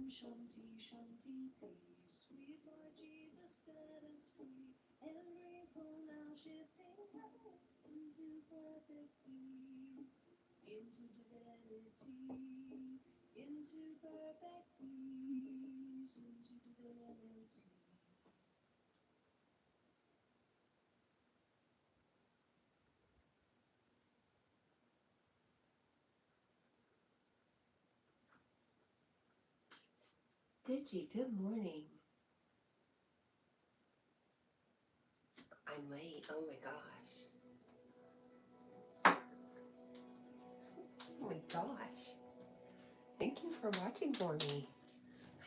Shanti, Shanti, peace. Sweet Lord Jesus, set us free. Every soul now shifting high into perfect peace, into divinity, into perfect peace, into divinity. Stitchy, good morning. I'm late. Oh my gosh. Oh my gosh. Thank you for watching for me.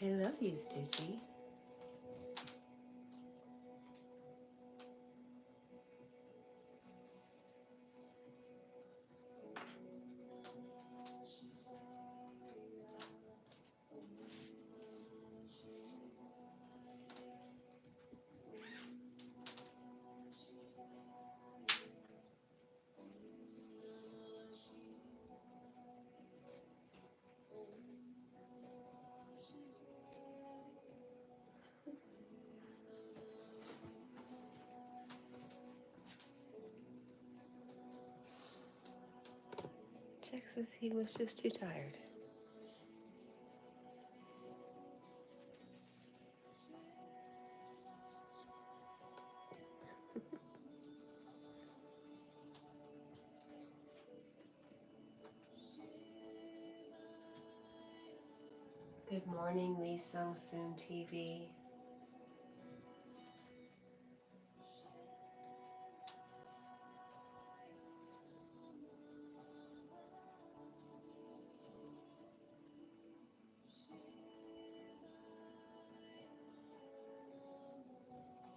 I love you, Stitchy. Jack says he was just too tired. Good morning, Lee Sung Soon TV.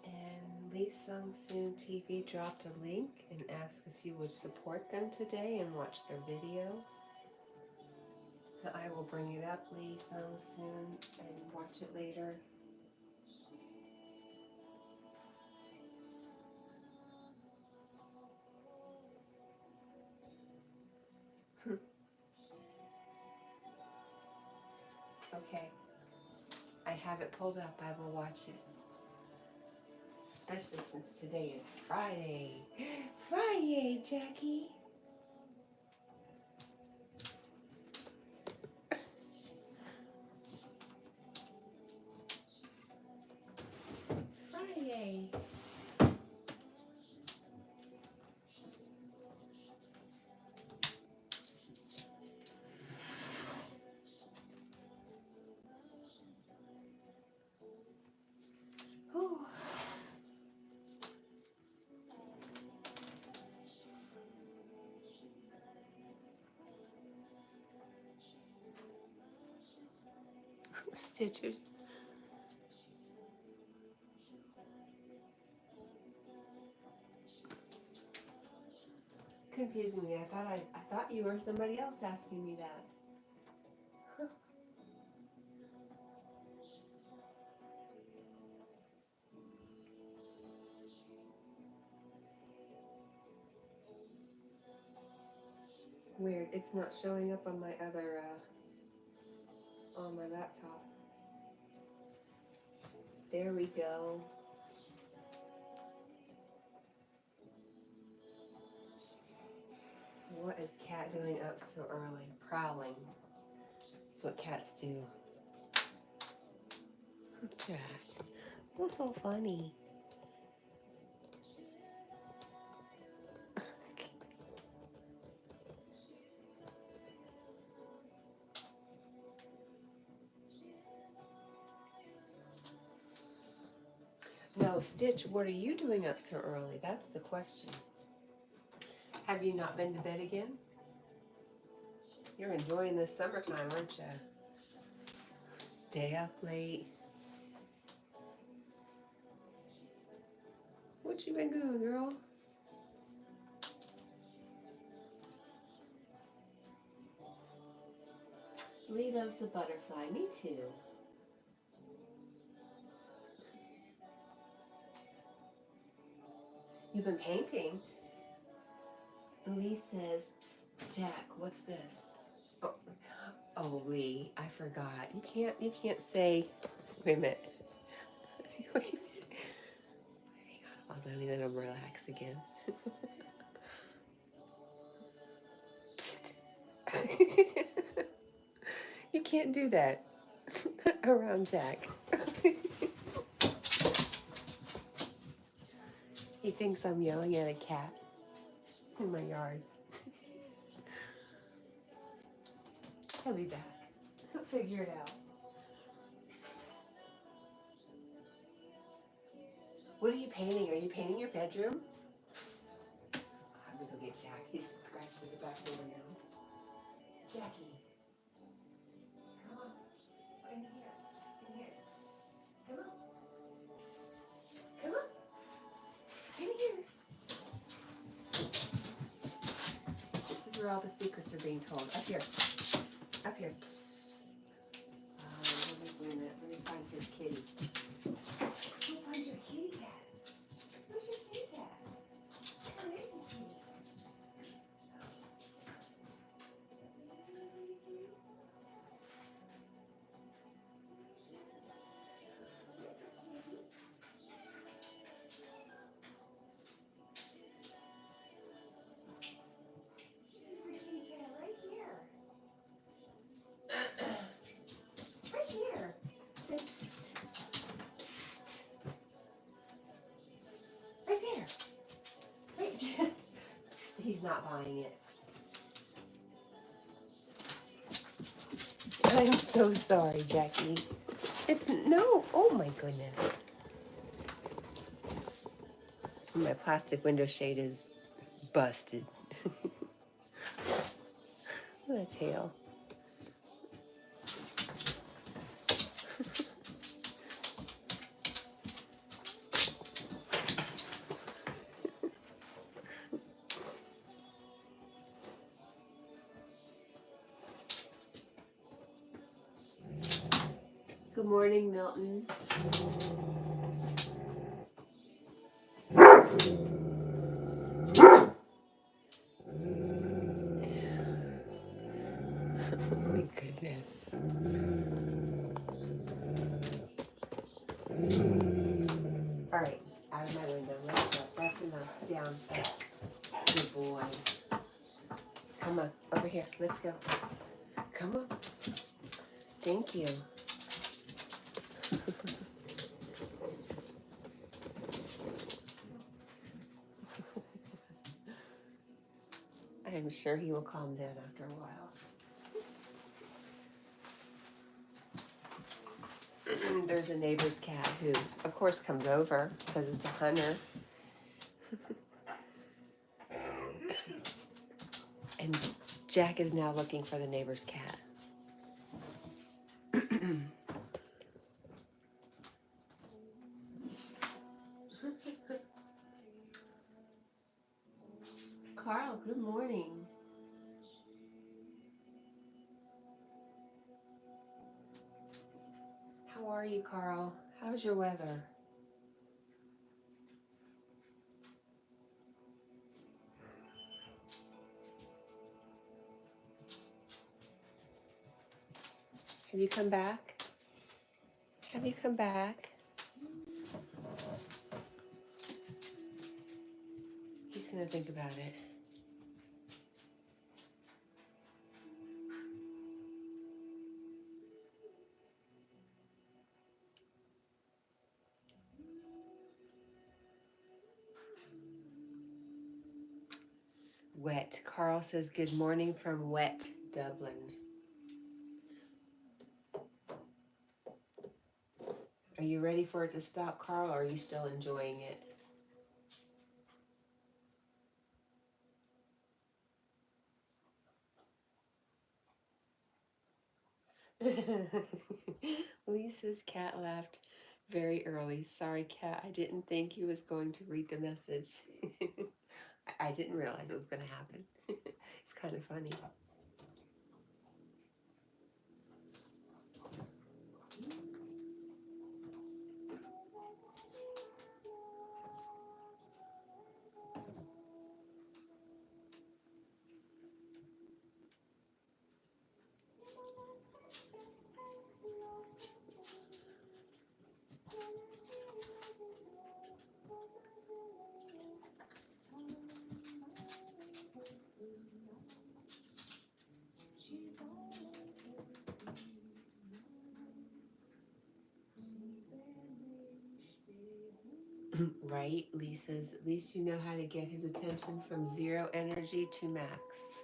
And Lee Sung Soon TV dropped a link and asked if you would support them today and watch their video. I will bring it up, Lee Sung Soon, and watch it later. Okay, I have it pulled up. I will watch it. Especially since today is Friday. Friday, Jackie. It's Friday. Whew. Stitchers. Confusing me. I thought you were somebody else asking me that. Weird. It's not showing up on my other on my laptop. There we go. What is Cat doing up so early? Prowling. That's what cats do. Jack. That's so funny. No, Stitch, what are you doing up so early? That's the question. Have you not been to bed again? You're enjoying this summertime, aren't you? Stay up late. What you been doing, girl? Lee loves the butterfly. Me too. You've been painting. Lee says, "Psst, Jack, what's this?" Oh, Lee, I forgot. You can't say. Wait a minute. Wait. Hang on. Let me let him relax again. Psst. You can't do that around Jack. He thinks I'm yelling at a cat in my yard. He'll be back. He'll figure it out. What are you painting? Are you painting your bedroom? I'm gonna go get Jack. He's scratched at the back door now. Jackie, come on. In here. In here. Come on. Come on. In here. This is where all the secrets are being told. Up here. Up here. Wait a minute. Let me find his kitty. Who finds your kitty cat? Where's your kitty cat? Where is the kitty? This is the kitty cat right here. Right here. Say psst. Psst. Right there. Wait. Psst. He's not buying it. I'm so sorry, Jackie. It's no. Oh my goodness. So my plastic window shade is busted. Look at that tail. Good morning, Milton. Oh my goodness. All right, out of my window. Let's go. That's enough. Down. Good boy. Come on, over here. Let's go. Come on. Thank you. I am sure he will calm down after a while. There's a neighbor's cat who, of course, comes over because it's a hunter. And Jack is now looking for the neighbor's cat. Carl, good morning. How are you, Carl? How's your weather? Have you come back? Have you come back? He's gonna think about it. Wet. Carl says good morning from wet Dublin. Are you ready for it to stop, Carl, or are you still enjoying it? Lee says Cat left very early. Sorry, Cat. I didn't think he was going to read the message. I didn't realize it was going to happen. It's kind of funny. Right, Lee says, at least you know how to get his attention from 0 energy to max.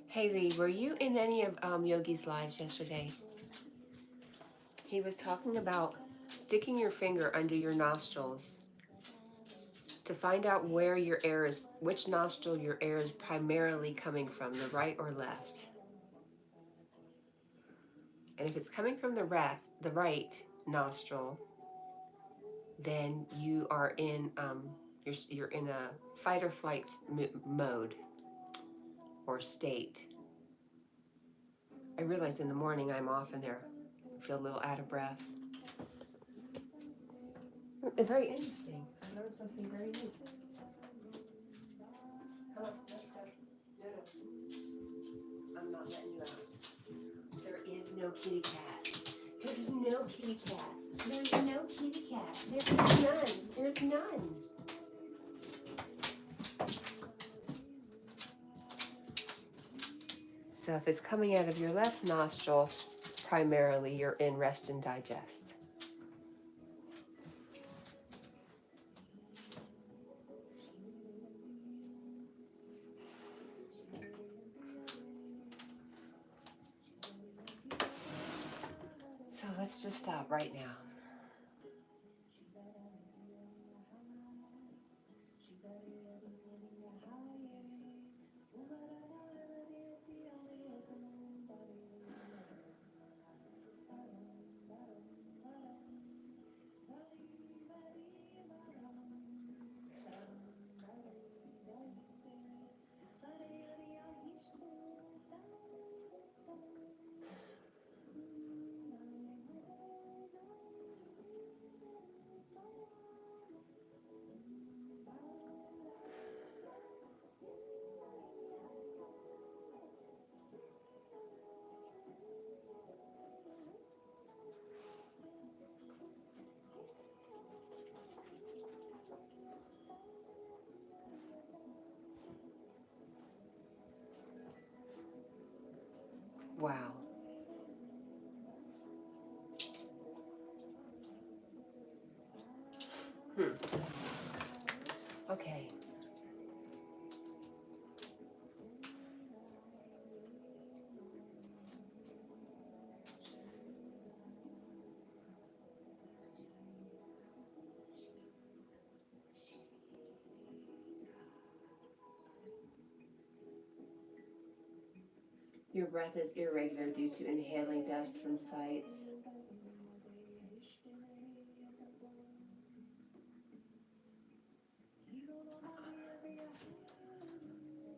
Hey Lee, were you in any of Yogi's lives yesterday? He was talking about sticking your finger under your nostrils to find out where your air is, which nostril your air is primarily coming from, the right or left. And if it's coming from the right nostril, then you are in you're in a fight or flight mode or state. I realize in the morning I'm often there, I feel a little out of breath. Very interesting. I learned something very new. Come on, let's go. No, I'm not letting you out. There is no kitty cat. There's no kitty cat. There's no kitty cat. There's none. There's none. So if it's coming out of your left nostril, primarily you're in rest and digest. So let's just stop right now. Wow. Okay. Your breath is irregular due to inhaling dust from sites.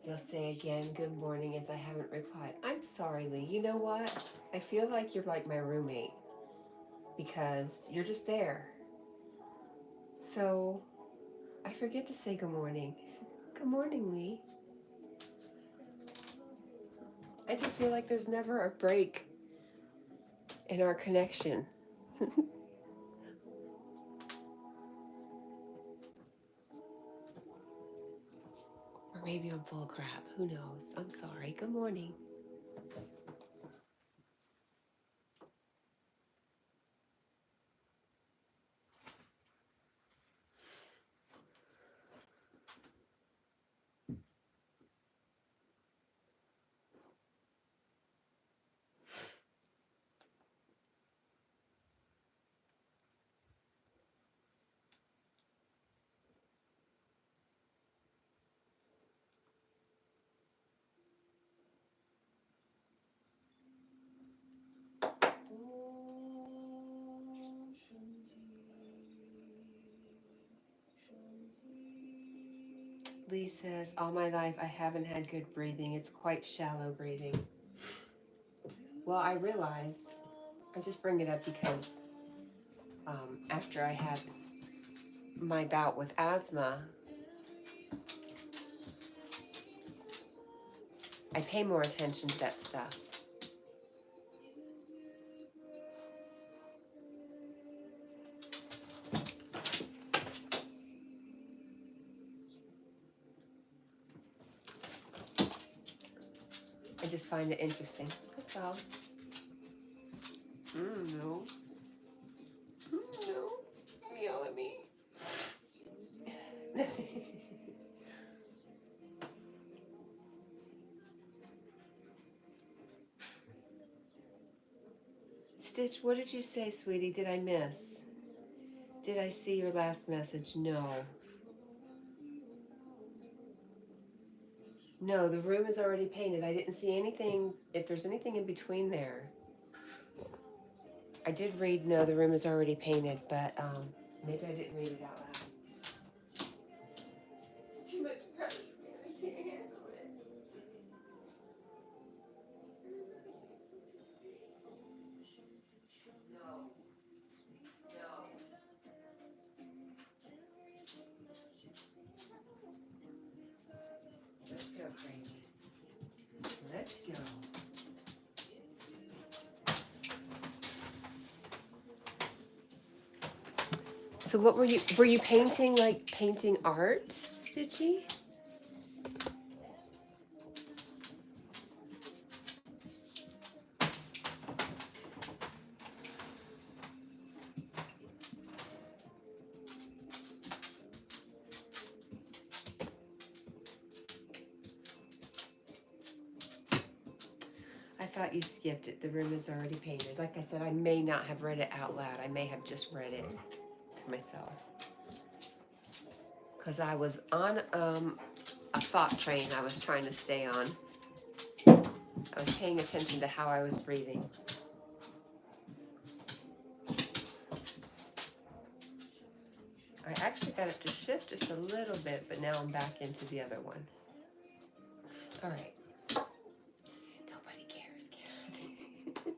You'll say again, good morning, as I haven't replied. I'm sorry, Lee. You know what? I feel like you're like my roommate because you're just there. So I forget to say good morning. Good morning, Lee. I just feel like there's never a break in our connection. Or maybe I'm full of crap. Who knows? I'm sorry. Good morning. Lee says, all my life I haven't had good breathing. It's quite shallow breathing. Well, I realize, I just bring it up because after I had my bout with asthma, I pay more attention to that stuff. I just find it interesting. That's all. No. No. Yell at me. Stitch, what did you say, sweetie? Did I miss? Did I see your last message? No. No, the room is already painted. I didn't see anything, if there's anything in between there. I did read, no, the room is already painted, but maybe I didn't read it out loud. It's too much pressure, man. I can't handle it. No. No. Let's go crazy. Let's go. So what were you painting, like painting art, Stitchy? I thought you skipped it. The room is already painted. Like I said, I may not have read it out loud. I may have just read it to myself. Because I was on a thought train I was trying to stay on. I was paying attention to how I was breathing. I actually got it to shift just a little bit, but now I'm back into the other one. All right. Nobody cares, Cat.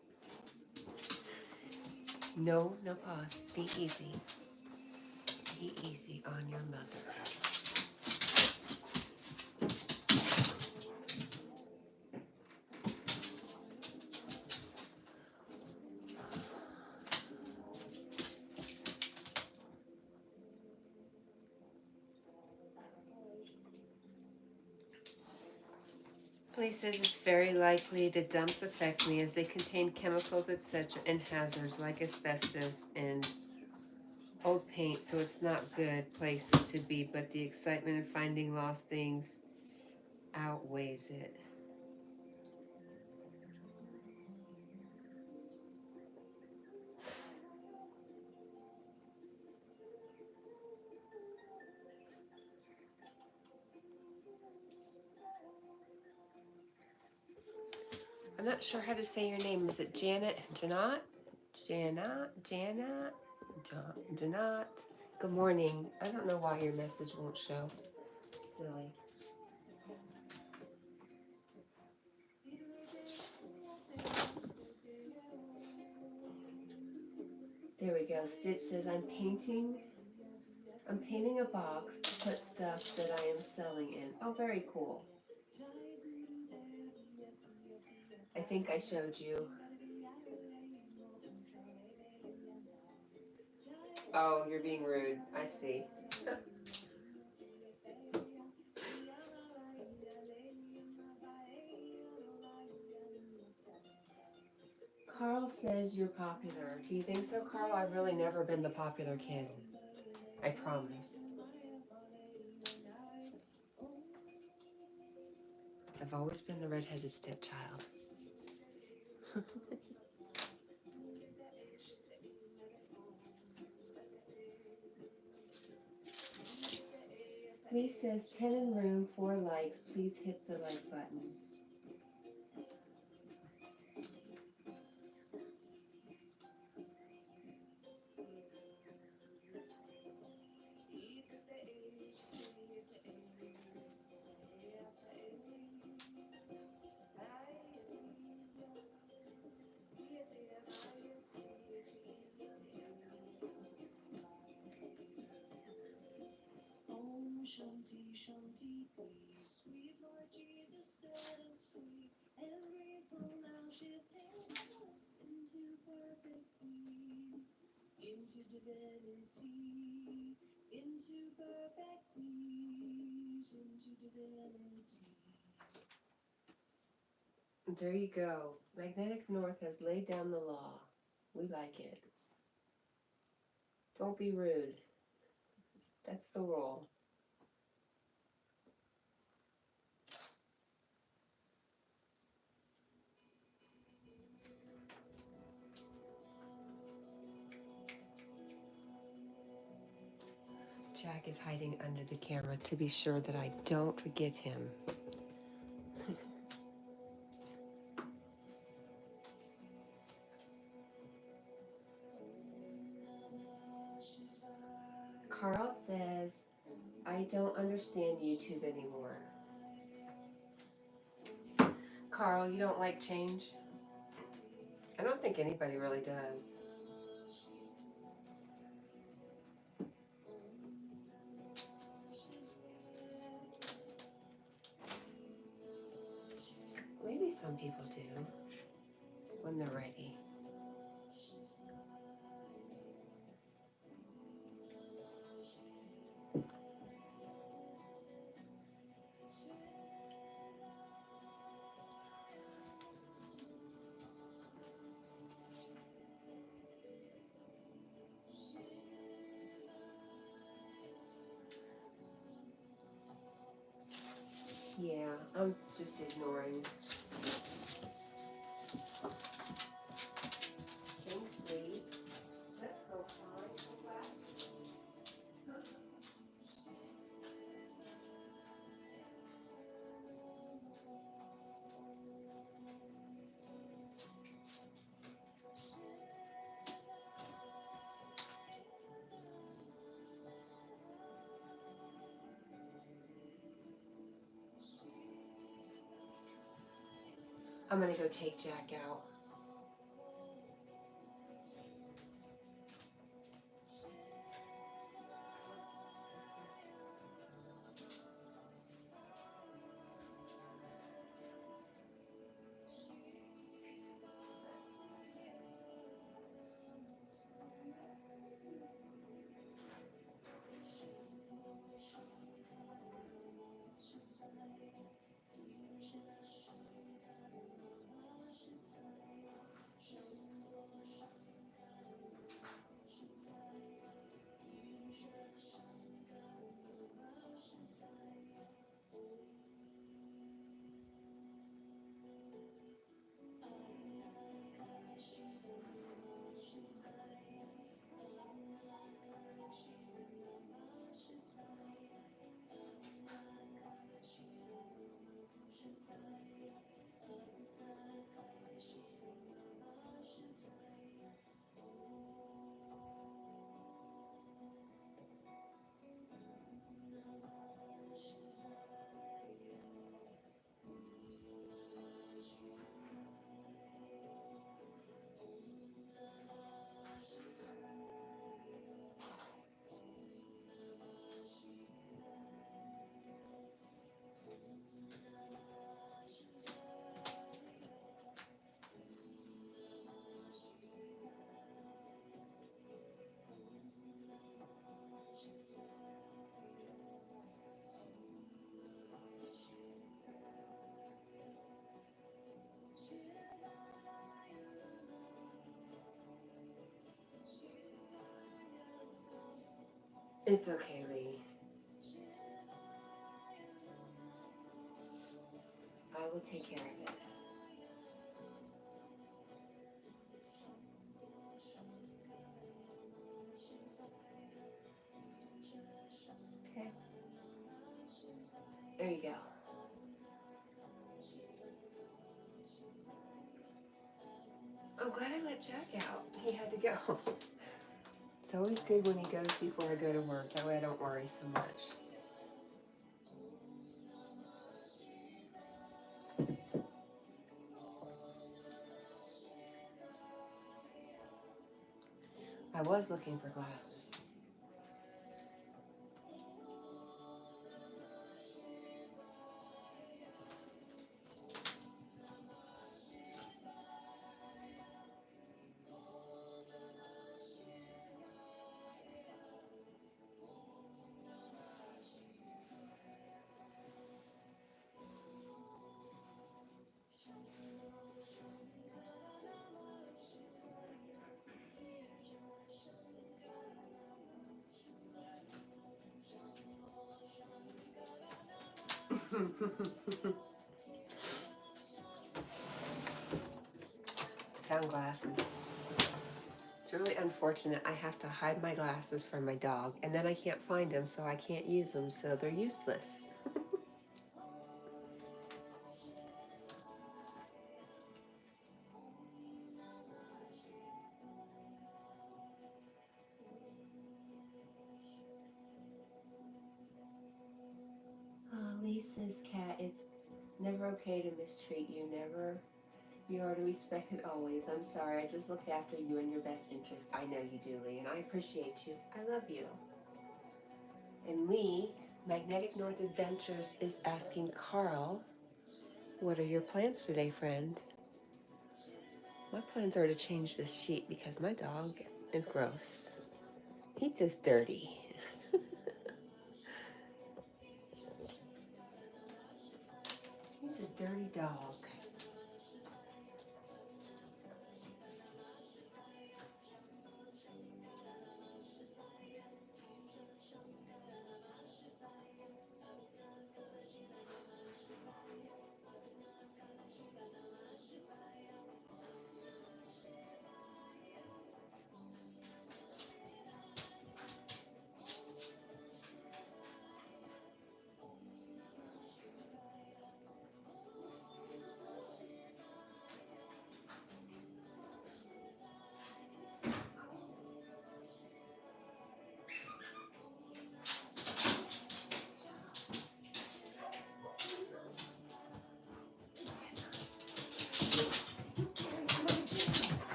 No pause. Be easy. Be easy on your mother. Police says it's very likely the dumps affect me as they contain chemicals, etc., and hazards like asbestos and old paint, so it's not good places to be, but the excitement of finding lost things outweighs it. I'm not sure how to say your name. Is it Janet? Janot? Janot? Good morning. I don't know why your message won't show. Silly. There we go. Stitch says I'm painting a box to put stuff that I am selling in. Oh, very cool. I think I showed you. Oh, you're being rude. I see. Carl says you're popular. Do you think so, Carl? I've really never been the popular kid. I promise. I've always been the redheaded stepchild. Lee says 10 in room, 4 likes. Please hit the like button. Shanti, Shanti, peace. Sweet Lord Jesus set us free. Every soul now shifting into perfect peace, into divinity, into perfect peace, into divinity. There you go. Magnetic North has laid down the law. We like it. Don't be rude. That's the rule. Jack is hiding under the camera to be sure that I don't forget him. Carl says, I don't understand YouTube anymore. Carl, you don't like change? I don't think anybody really does. Maybe some people do, when they're ready. Yeah, I'm just ignoring. Kingsley, let's go find some glasses. I'm gonna go take Jack out. It's okay, Lee. I will take care of it. Okay. There you go. I'm glad I let Jack out. He had to go. It's always good when he goes before I go to work. That way I don't worry so much. I was looking for glasses. Found glasses. It's really unfortunate. I have to hide my glasses from my dog, and then I can't find them, so I can't use them, so they're useless. Oh, Lisa's cat, it's never okay to mistreat you, never. You are to respect it always. I'm sorry, I just look after you in your best interest. I know you do, Lee, and I appreciate you. I love you. And Lee, Magnetic North Adventures, is asking Carl, what are your plans today, friend? My plans are to change this sheet because my dog is gross. He's just dirty. He's a dirty dog.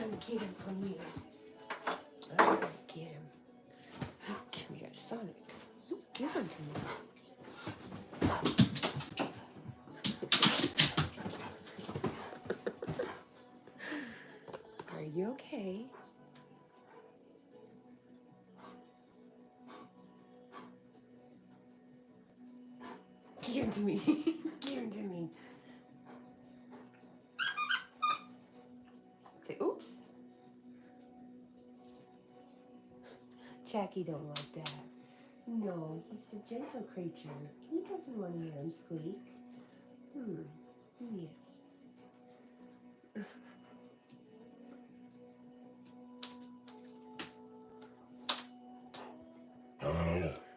I'm gonna get him from you. I'm gonna get him. Give me that Sonic. Give him to me. Are you okay? Give him to me. Give him to me. Say, oops. Jackie don't like that. No, he's a gentle creature. He doesn't want to hear him squeak. Yes.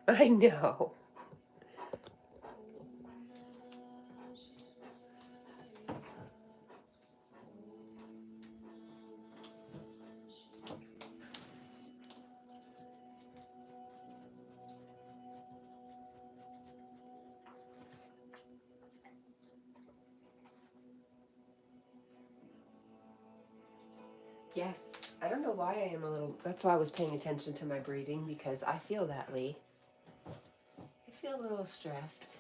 I know. Yes. I don't know why I am a little... That's why I was paying attention to my breathing, because I feel that, Lee. I feel a little stressed.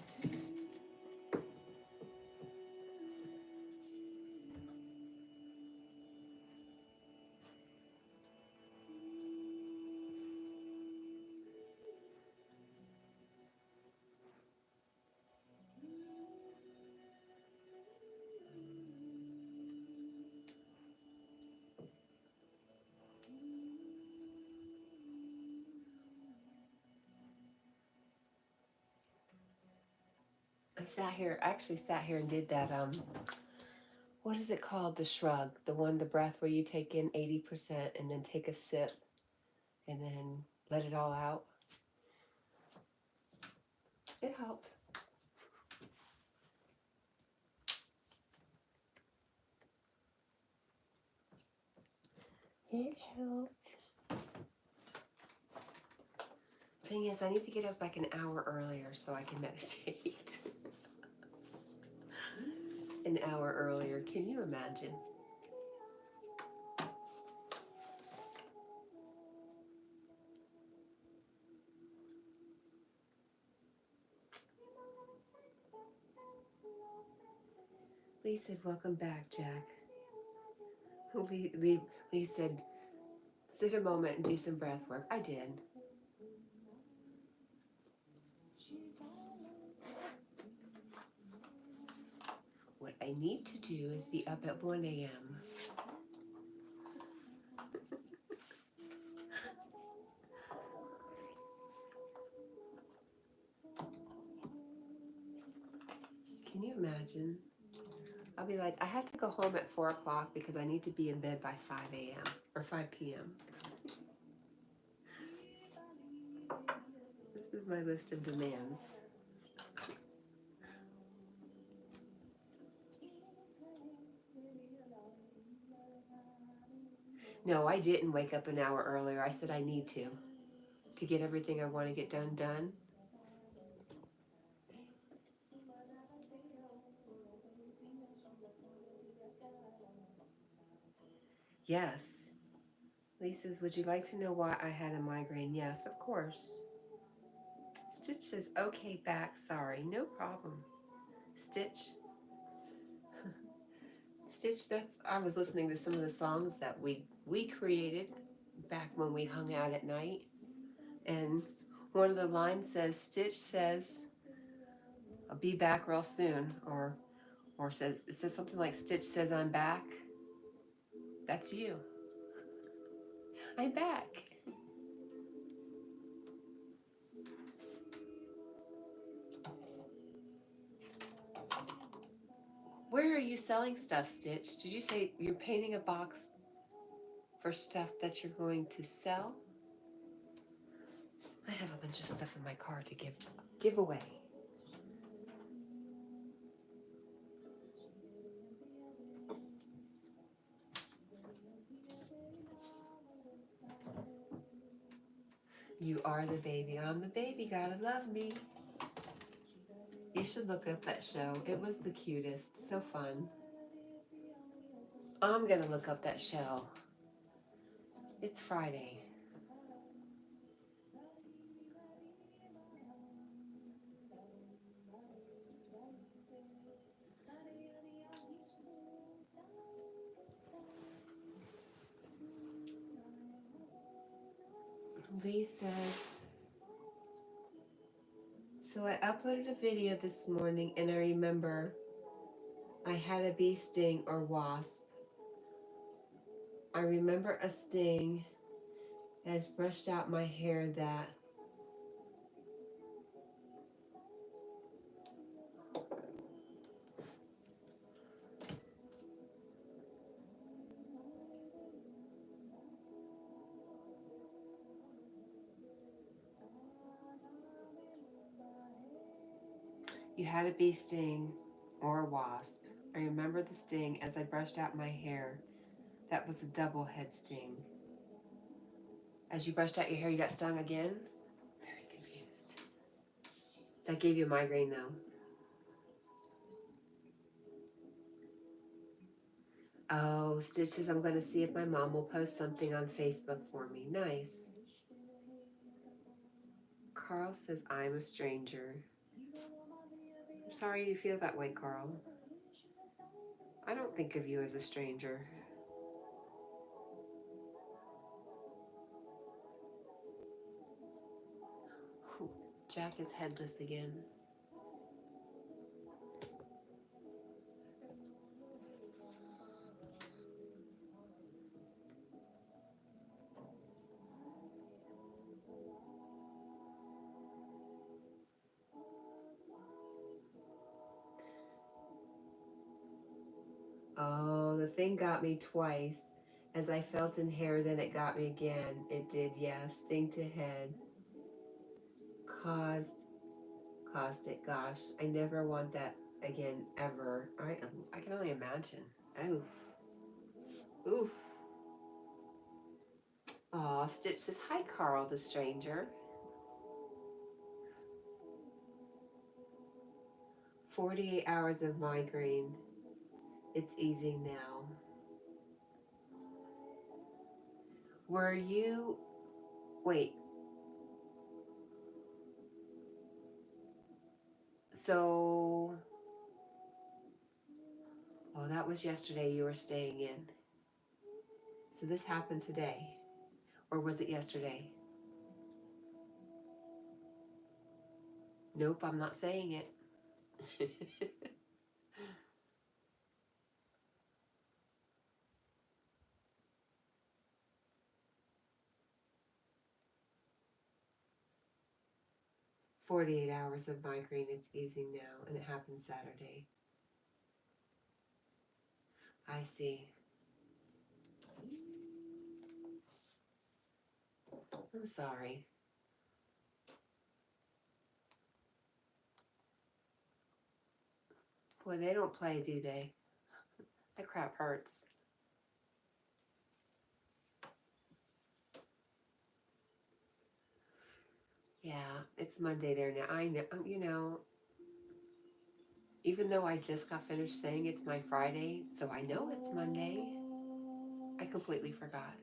I actually sat here and did that, what is it called? The shrug. The breath where you take in 80% and then take a sip and then let it all out. It helped. It helped. Thing is, I need to get up like an hour earlier so I can meditate. An hour earlier. Can you imagine? Lee said, welcome back, Jack. Lee said, sit a moment and do some breath work. I did. What I need to do is be up at 1 a.m. imagine. I'll be like, I have to go home at 4 o'clock because I need to be in bed by 5 a.m. or 5 p.m. This is my list of demands. No, I didn't wake up an hour earlier. I said I need to get everything I want to get done. Yes. Lisa's, would you like to know why I had a migraine? Yes, of course. Stitch says, okay, back, sorry, no problem. Stitch. Stitch, I was listening to some of the songs that we created back when we hung out at night. And one of the lines says, Stitch says, I'll be back real soon. Or it says something like, Stitch says, I'm back. That's you. I'm back. Where are you selling stuff, Stitch? Did you say you're painting a box for stuff that you're going to sell? I have a bunch of stuff in my car to give away. You are the baby, I'm the baby, gotta love me. You should look up that show. It was the cutest, so fun. I'm gonna look up that show. It's Friday. Lee says, so I uploaded a video this morning and I remember I had a bee sting or wasp. I remember a sting has brushed out my hair that you had a bee sting or a wasp. I remember the sting as I brushed out my hair. That was a double head sting. As you brushed out your hair, you got stung again? Very confused. That gave you a migraine though. Oh, Stitch says, I'm going to see if my mom will post something on Facebook for me. Nice. Carl says, I'm a stranger. I'm sorry you feel that way, Carl. I don't think of you as a stranger. Jack is headless again. Oh, the thing got me twice. As I felt in hair, then it got me again. It did, yeah. Sting to head. Caused it. Gosh, I never want that again, ever. I can only imagine. Oof. Oof. Aw, Stitch says, hi, Carl, the stranger. 48 hours of migraine. It's easy now. Were you... Wait. So... Oh, that was yesterday you were staying in. So this happened today. Or was it yesterday? Nope, I'm not saying it. 48 hours of migraine, it's easing now, and it happened Saturday. I see. I'm sorry. Boy, they don't play, do they? That crap hurts. Yeah, it's Monday there now. I know, you know, even though I just got finished saying it's my Friday, so I know it's Monday, I completely forgot.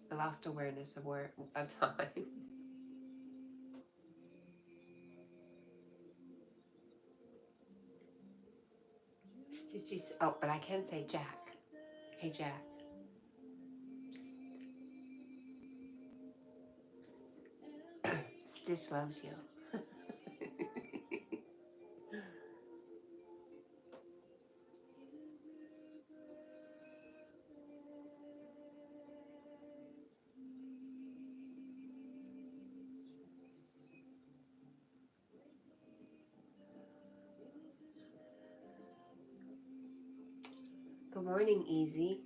I lost awareness of time. Stitchy, oh, but I can say Jack. Hey, Jack. Stitch loves you. Good morning, Easy.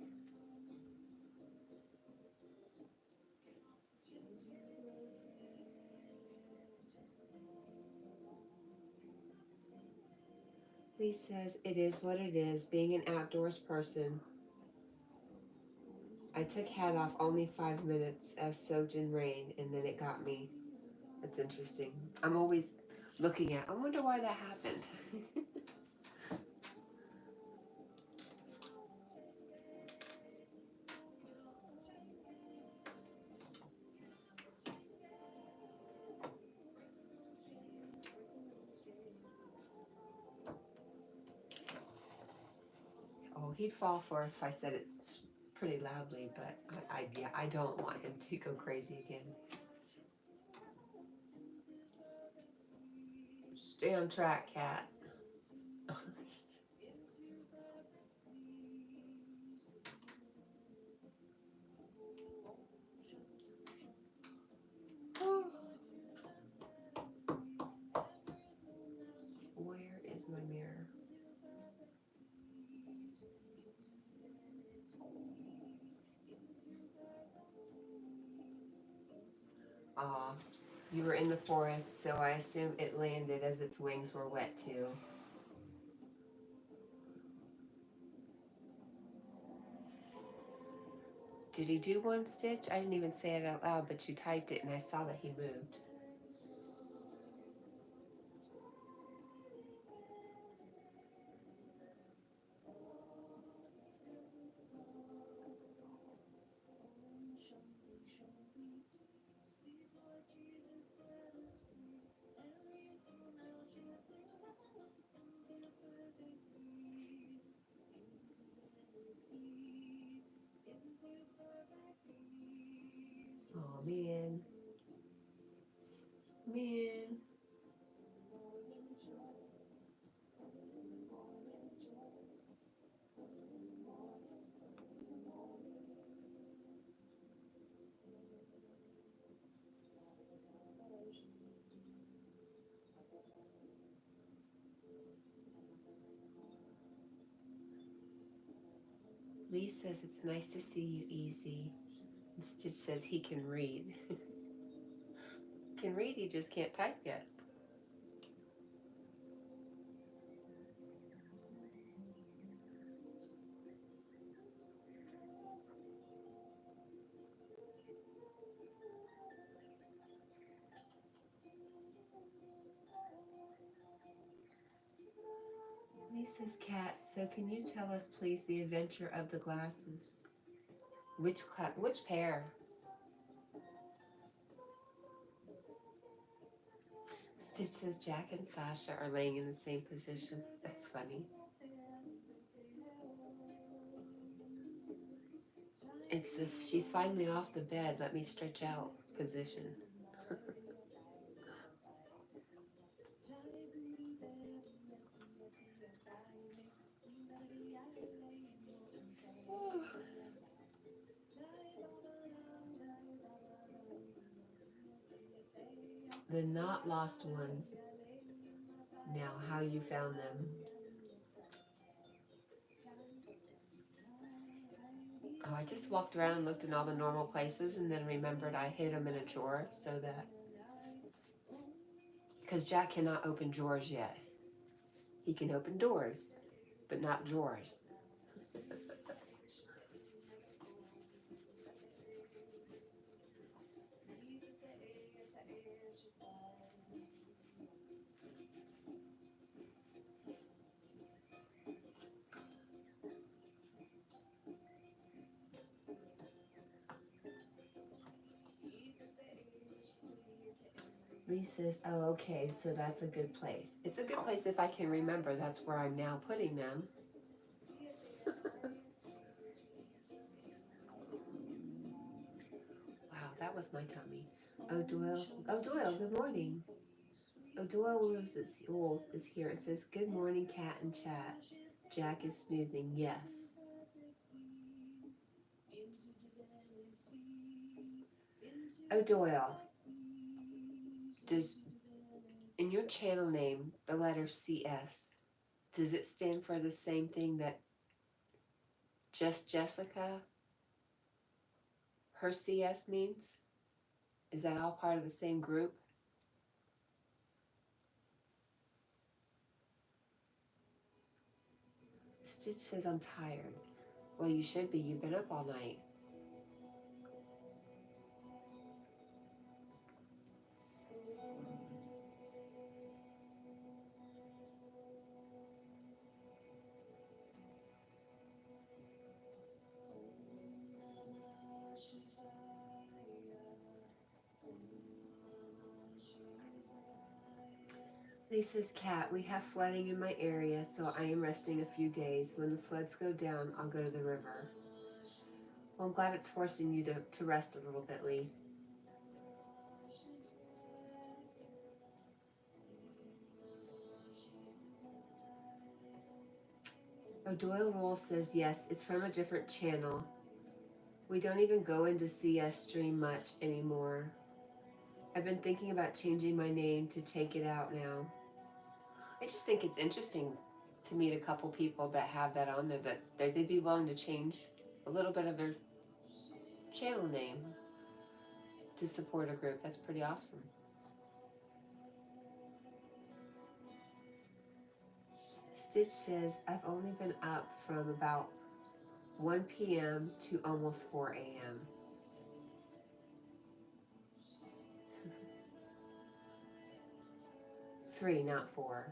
Lee says, it is what it is, being an outdoors person. I took hat off only 5 minutes as soaked in rain, and then it got me. That's interesting. I'm always looking at, I wonder why that happened. Oh, he'd fall for it if I said it pretty loudly, but yeah, I don't want him to go crazy again. Stay on track, cat. Where is my mirror? Aw, you were in the forest, so I assume it landed as its wings were wet too. Did he do one stitch? I didn't even say it out loud, but you typed it and I saw that he moved. Oh man. Man. Lee says it's nice to see you, Easy. And Stitch says he can read. Can read, he just can't type yet. Lisa's cat, so can you tell us please the adventure of the glasses? Which pair? Stitch says Jack and Sasha are laying in the same position. That's funny. It's the she's finally off the bed, let me stretch out position. The not lost ones. Now, how you found them. I just walked around and looked in all the normal places and then remembered I hid them in a drawer so that, because Jack cannot open drawers yet. He can open doors, but not drawers. Lee says, oh, okay, so that's a good place. It's a good place if I can remember that's where I'm now putting them. Wow, that was my tummy. Oh, Doyle, good morning. Oh, Doyle Wolves is here. It says, good morning, Cat and Chat. Jack is snoozing. Yes. Oh, Doyle, does, in your channel name, the letter CS, does it stand for the same thing that Just Jessica, her CS means? Is that all part of the same group? Stitch says, I'm tired. Well, you should be. You've been up all night. Lisa's cat, we have flooding in my area, so I am resting a few days. When the floods go down, I'll go to the river. Well, I'm glad it's forcing you to rest a little bit, Lee. O'Doyle Roll says yes, it's from a different channel. We don't even go into CS stream much anymore. I've been thinking about changing my name to take it out now. I just think it's interesting to meet a couple people that have that on there, that they'd be willing to change a little bit of their channel name to support a group. That's pretty awesome. Stitch says, I've only been up from about 1 p.m. to almost 4 a.m. Three, not four.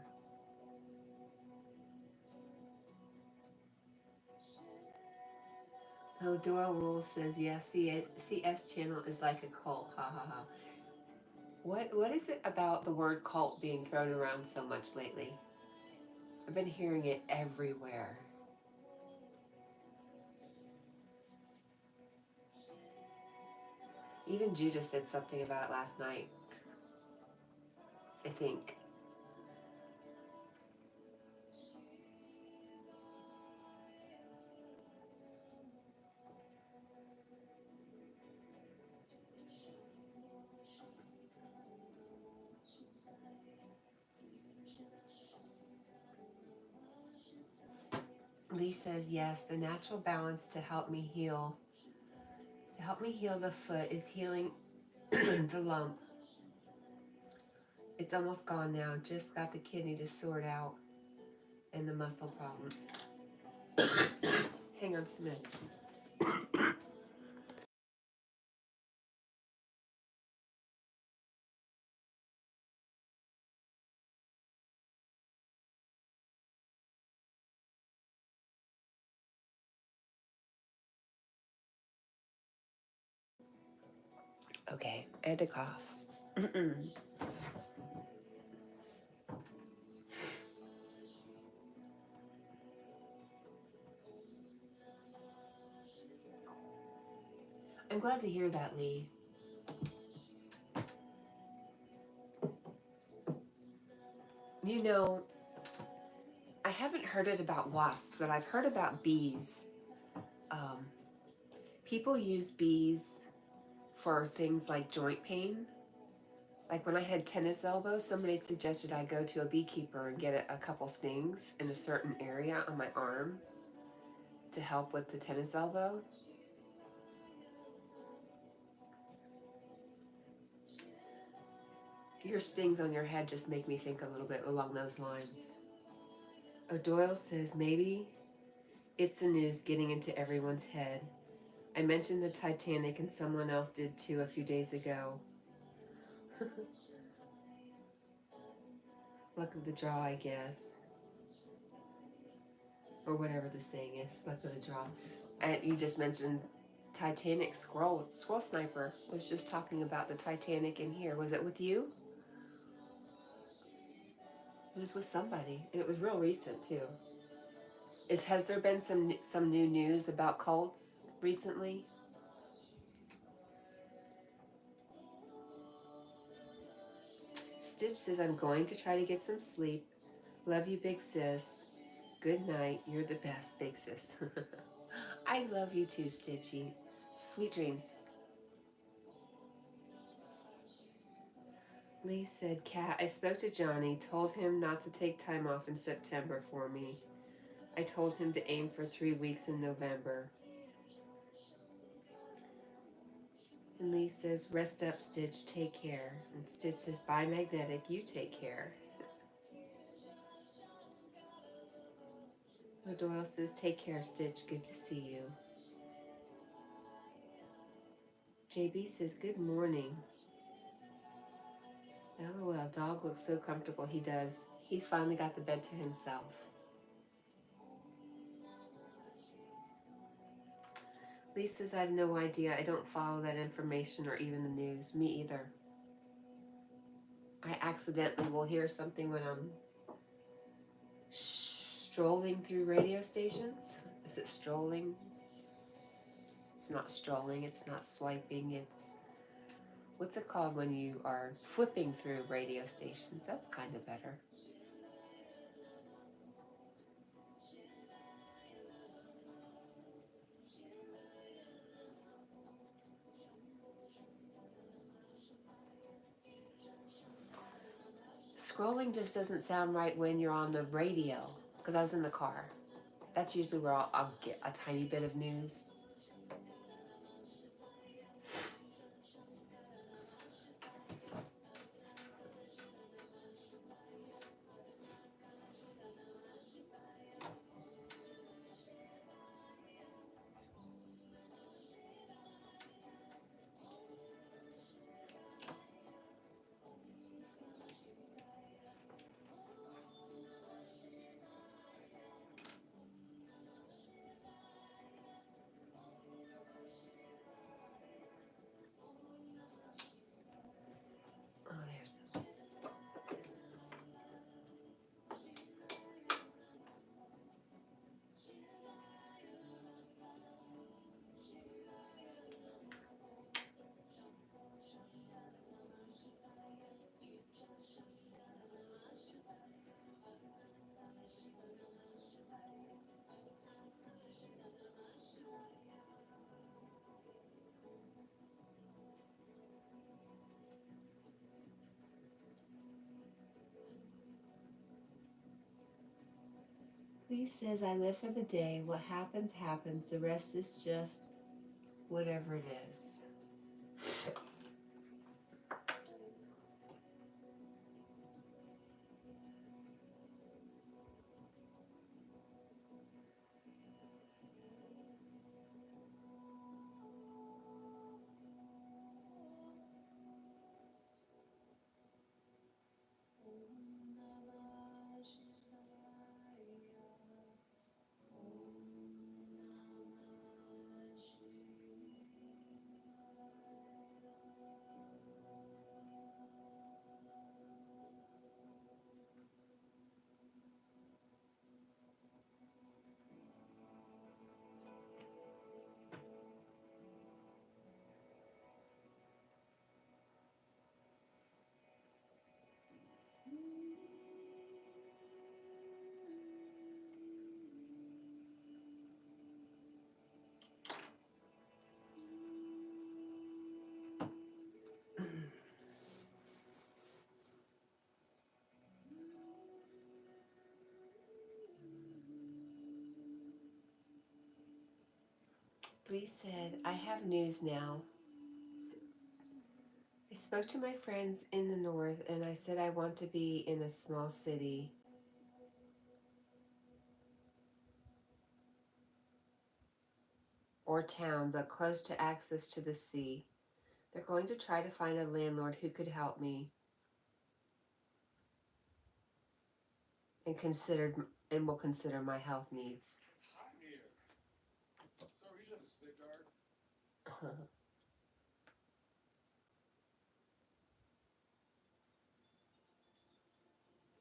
Oh, Dora Rule says, yeah, CS channel is like a cult. Ha ha ha. What is it about the word cult being thrown around so much lately? I've been hearing it everywhere. Even Judah said something about it last night, I think. Lee says, yes, the natural balance to help me heal. To help me heal the foot is healing the lump. It's almost gone now. Just got the kidney to sort out and the muscle problem. Hang on, Smith. Okay, I had to cough. I'm glad to hear that, Lee. You know, I haven't heard it about wasps, but I've heard about bees. People use bees for things like joint pain. Like when I had tennis elbow, somebody suggested I go to a beekeeper and get a couple stings in a certain area on my arm to help with the tennis elbow. Your stings on your head just make me think a little bit along those lines. O'Doyle says maybe it's the news getting into everyone's head. I mentioned the Titanic and someone else did too a few days ago. Luck of the draw, I guess. Or whatever the saying is, luck of the draw. And you just mentioned Titanic. Scroll Sniper was just talking about the Titanic in here. Was it with you? It was with somebody, and it was real recent too. Has there been some new news about cults recently? Stitch says, I'm going to try to get some sleep. Love you, big sis. Good night. You're the best, big sis. I love you too, Stitchy. Sweet dreams. Lee said, Cat, I spoke to Johnny, told him not to take time off in September for me. I told him to aim for 3 weeks in November. And Lee says, rest up, Stitch, take care. And Stitch says, bye, Magnetic, you take care. O'Doyle says, take care, Stitch, good to see you. JB says, good morning. LOL, dog looks so comfortable. He does. He's finally got the bed to himself. Lee says, I have no idea. I don't follow that information or even the news. Me either. I accidentally will hear something when I'm strolling through radio stations. Is it strolling? It's not strolling. It's not swiping. It's... what's it called when you are flipping through radio stations? That's kind of better. Scrolling just doesn't sound right when you're on the radio, because I was in the car. That's usually where I'll get a tiny bit of news. Oh, there's the... Lee says, I live for the day. What happens, happens. The rest is just whatever it is. Lee said, I have news now. I spoke to my friends in the north and I said I want to be in a small city. Or town, but close to access to the sea. They're going to try to find a landlord who could help me and will consider my health needs.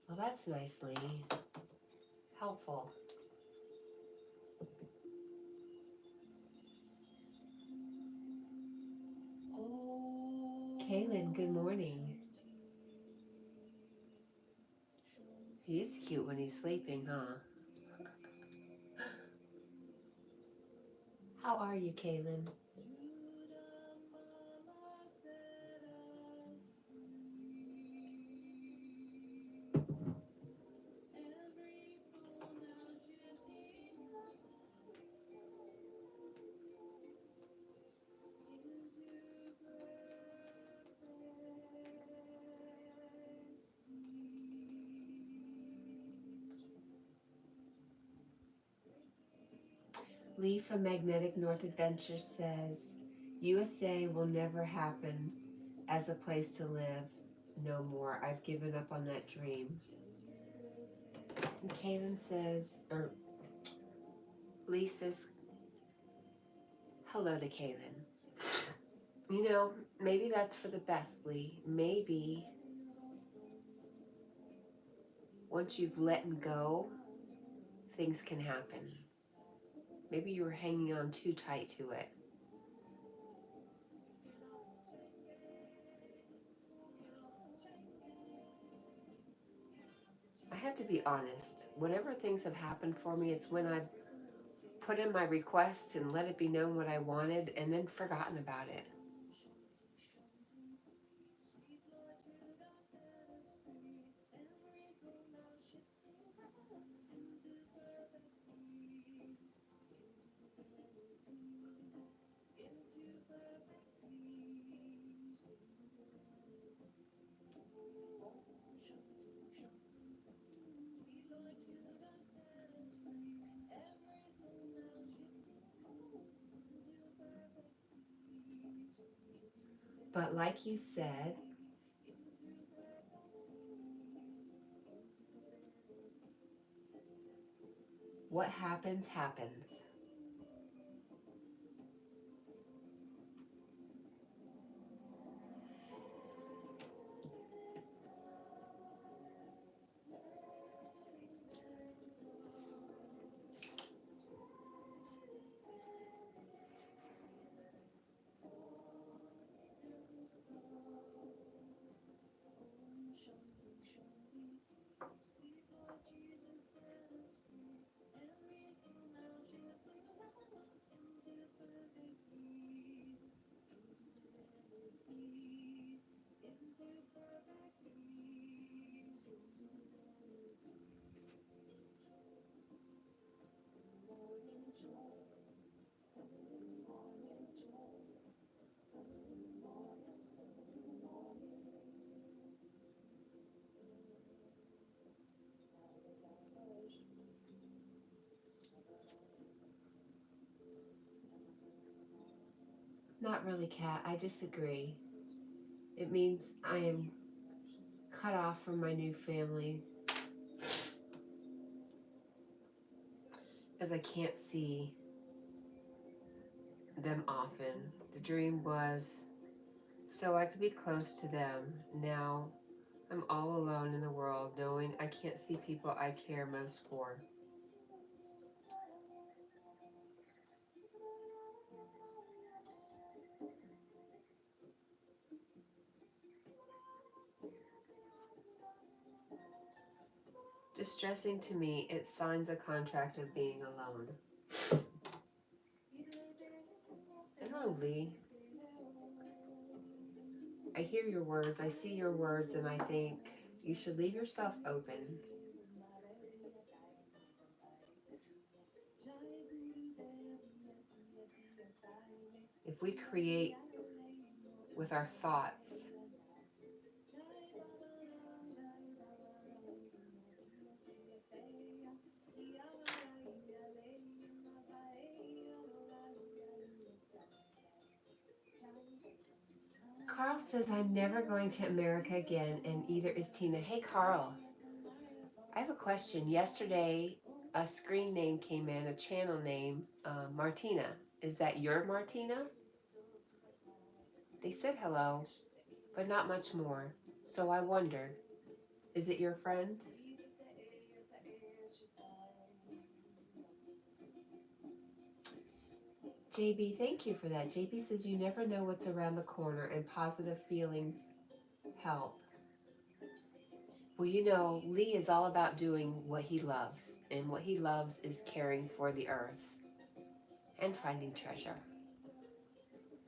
Well, that's nicely helpful. Kaylin, good morning. He is cute when he's sleeping, huh? How are you, Kaylin? Lee from Magnetic North Adventures says, USA will never happen as a place to live no more. I've given up on that dream. And Kaylin says, or Lee says, hello to Kaylin. You know, maybe that's for the best, Lee. Maybe once you've let go, things can happen. Maybe you were hanging on too tight to it. I have to be honest. Whenever things have happened for me, it's when I've put in my request and let it be known what I wanted and then forgotten about it. But like you said, what happens, happens. Not really, Kat. I disagree. It means I am cut off from my new family as I can't see them often. The dream was so I could be close to them. Now I'm all alone in the world, knowing I can't see people I care most for. Distressing to me, it signs a contract of being alone. I don't know, Lee. I hear your words, I see your words, and I think you should leave yourself open. If we create with our thoughts, Carl says, I'm never going to America again, and either is Tina. Hey, Carl, I have a question. Yesterday, a screen name came in, a channel name, Martina. Is that your Martina? They said hello, but not much more. So I wonder, is it your friend? JB, thank you for that. JB says you never know what's around the corner and positive feelings help. Well, you know, Lee is all about doing what he loves, and what he loves is caring for the earth and finding treasure.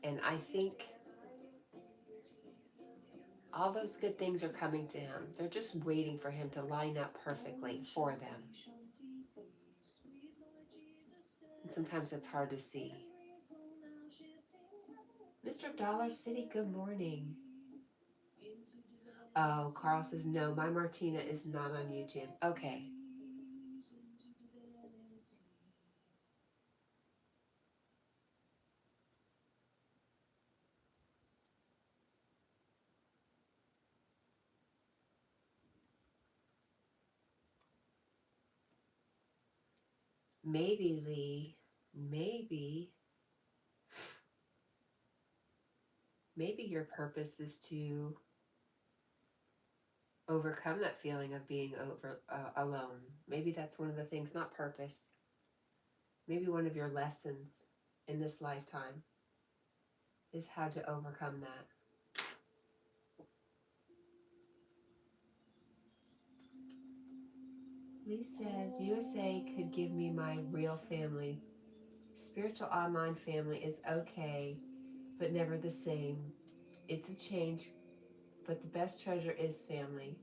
And I think all those good things are coming to him. They're just waiting for him to line up perfectly for them. And sometimes it's hard to see. Mr. Dollar City, good morning. Oh, Carl says, no, my Martina is not on YouTube. Okay. Maybe, Lee, maybe your purpose is to overcome that feeling of being alone. Maybe that's one of the things, not purpose. Maybe one of your lessons in this lifetime is how to overcome that. Lee says, USA could give me my real family. Spiritual online family is okay, but never the same. It's a change, but the best treasure is family.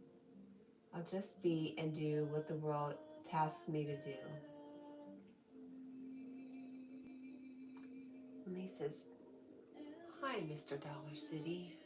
I'll just be and do what the world tasks me to do. Lee says, hi, Mr. Dollar City.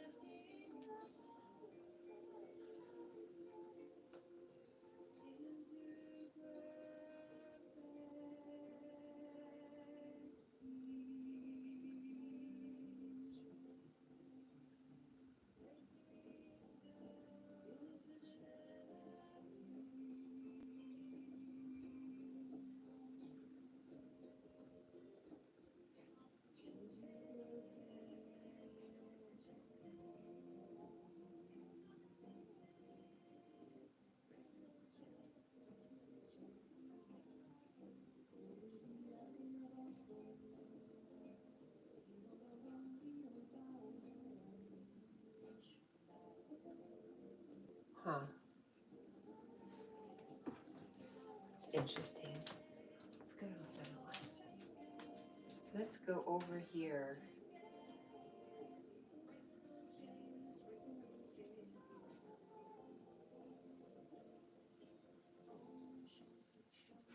Huh. It's interesting. Let's go to a better one. Let's go over here.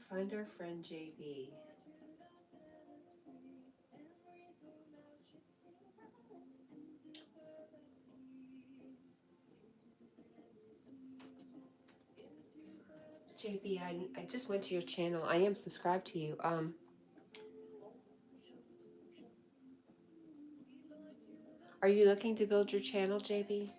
Find our friend JB. JB, I just went to your channel. I am subscribed to you. Are you looking to build your channel, JB?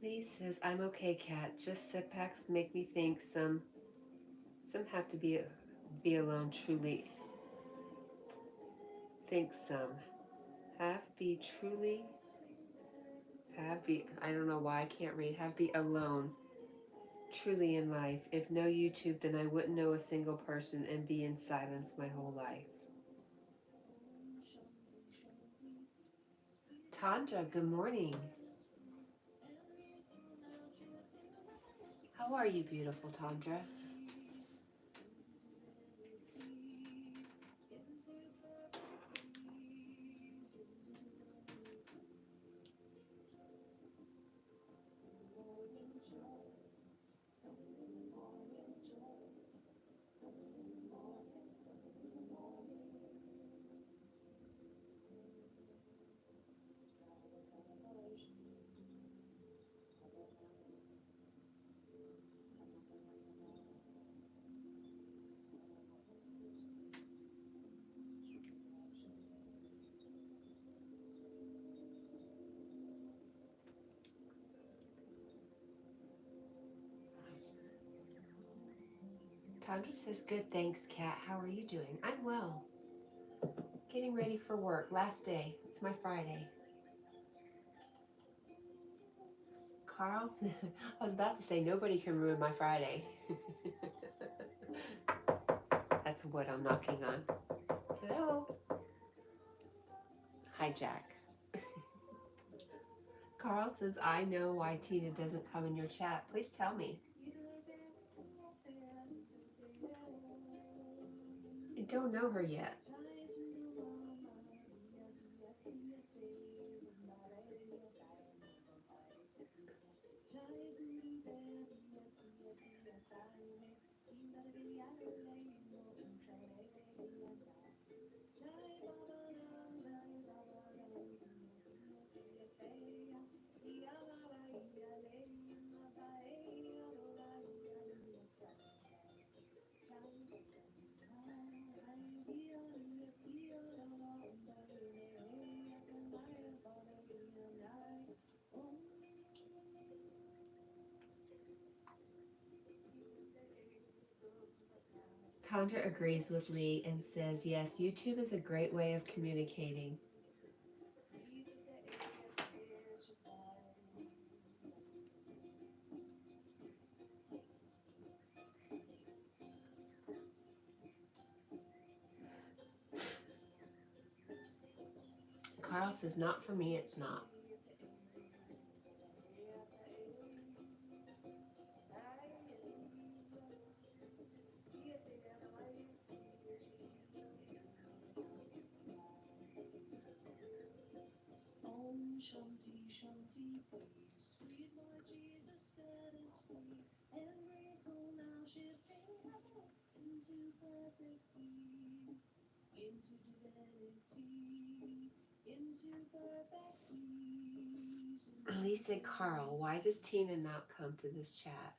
Lee says, I'm okay, Kat. Just setbacks make me think some have to be alone truly. Think some have be truly have be, I don't know why I can't read, have be alone truly in life. If no YouTube, then I wouldn't know a single person and be in silence my whole life. Tandra, good morning. How are you, beautiful Tandra? Tandra says, good, thanks, Kat. How are you doing? I'm well. Getting ready for work. Last day. It's my Friday. Carl, I was about to say, nobody can ruin my Friday. That's what I'm knocking on. Hello. Hi, Jack. Carl says, I know why Tina doesn't come in your chat. Please tell me. I don't know her yet. Tandra agrees with Lee and says, yes, YouTube is a great way of communicating. Carl says, not for me, it's not. Shanti, Shanti, peace. Sweet Lord Jesus set us free. Every soul now shifting into perfect peace, into divinity, into perfect peace. Lee said, Carl, why does Tina not come to this chat?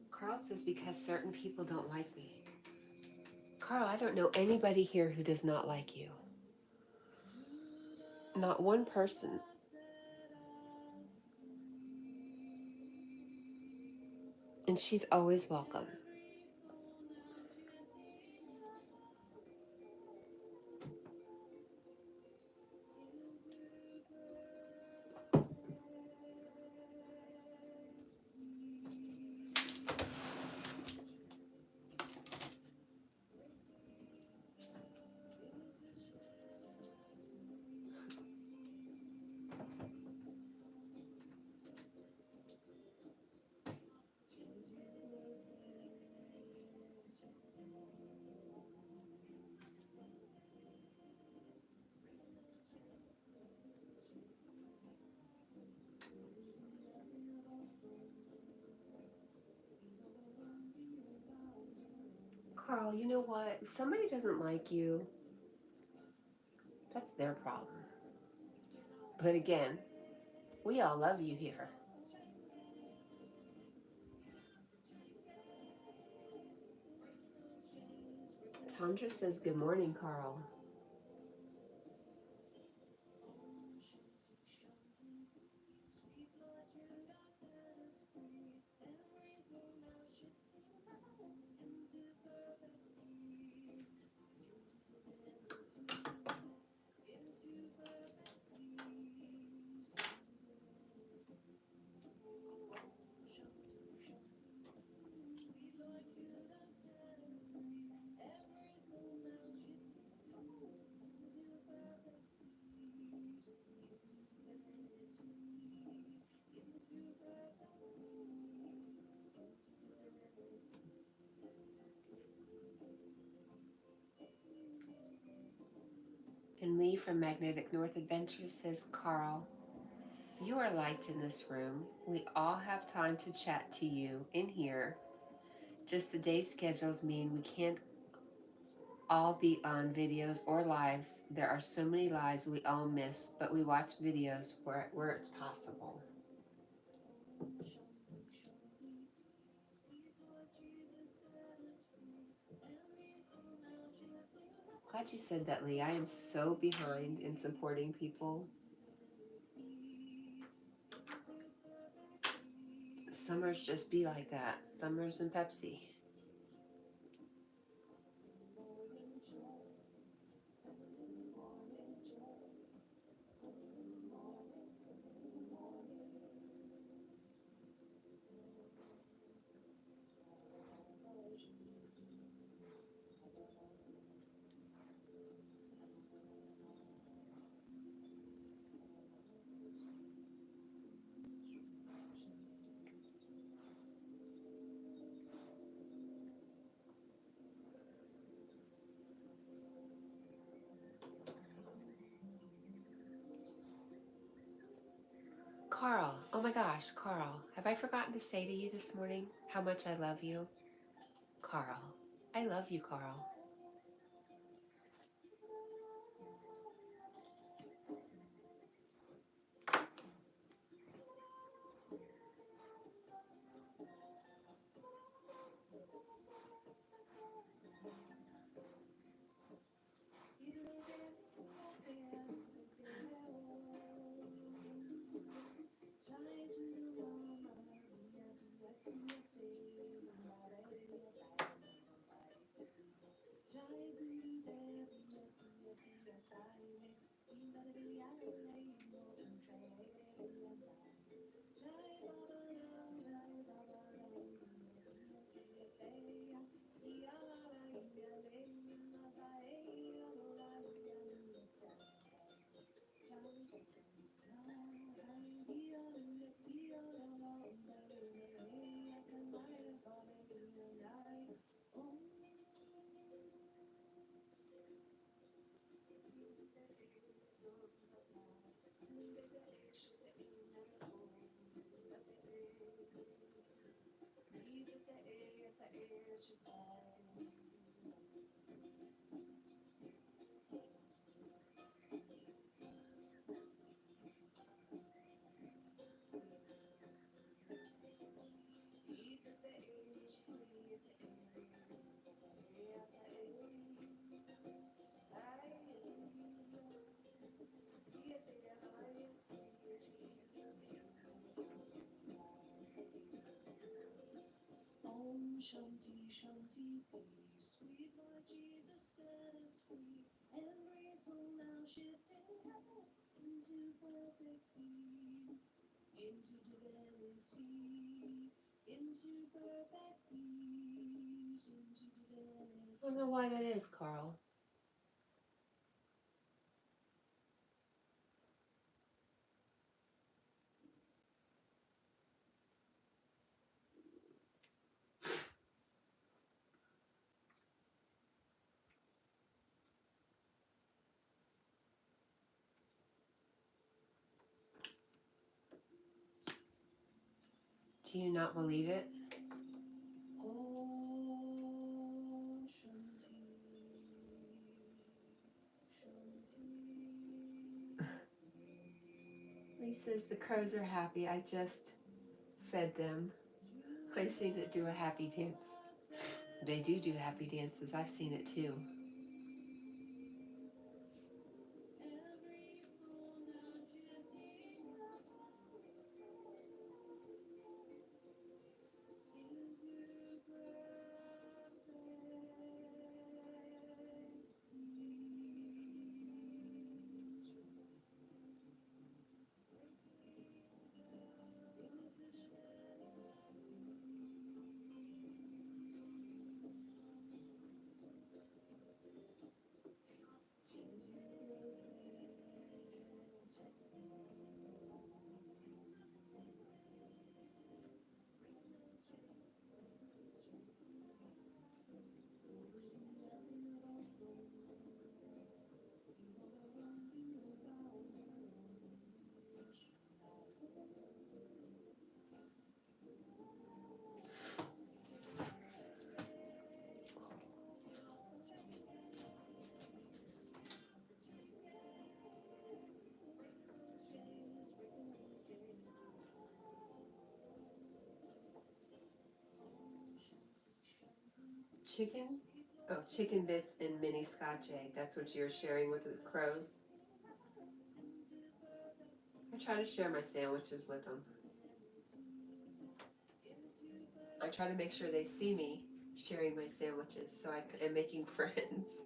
Carl says, because certain people don't like me. Carl, I don't know anybody here who does not like you. Not one person. And she's always welcome. Carl, you know what? If somebody doesn't like you, that's their problem. But again, we all love you here. Tandra says, good morning, Carl. And Lee from Magnetic North Adventures says, Carl, you are liked in this room. We all have time to chat to you in here. Just the day schedules mean we can't all be on videos or lives. There are so many lives we all miss, but we watch videos where it's possible. Glad you said that, Lee. I am so behind in supporting people. Summers just be like that. Summers and Pepsi. Carl, oh my gosh, Carl, have I forgotten to say to you this morning how much I love you? Carl, I love you, Carl. Shanti, Shanti, peace. Sweet Lord Jesus set us free, and bring soul now shifting heaven into perfect peace, into divinity, into perfect peace, into divinity. I don't know why that is, Carl. Do you not believe it? Oh, Shanti, Shanti. Lee says the crows are happy. I just fed them. I've seen it do a happy dance. They do happy dances. I've seen it too. chicken? Oh, chicken bits and mini scotch egg. That's what you're sharing with the crows. I try to share my sandwiches with them. I try to make sure they see me sharing my sandwiches so I am making friends.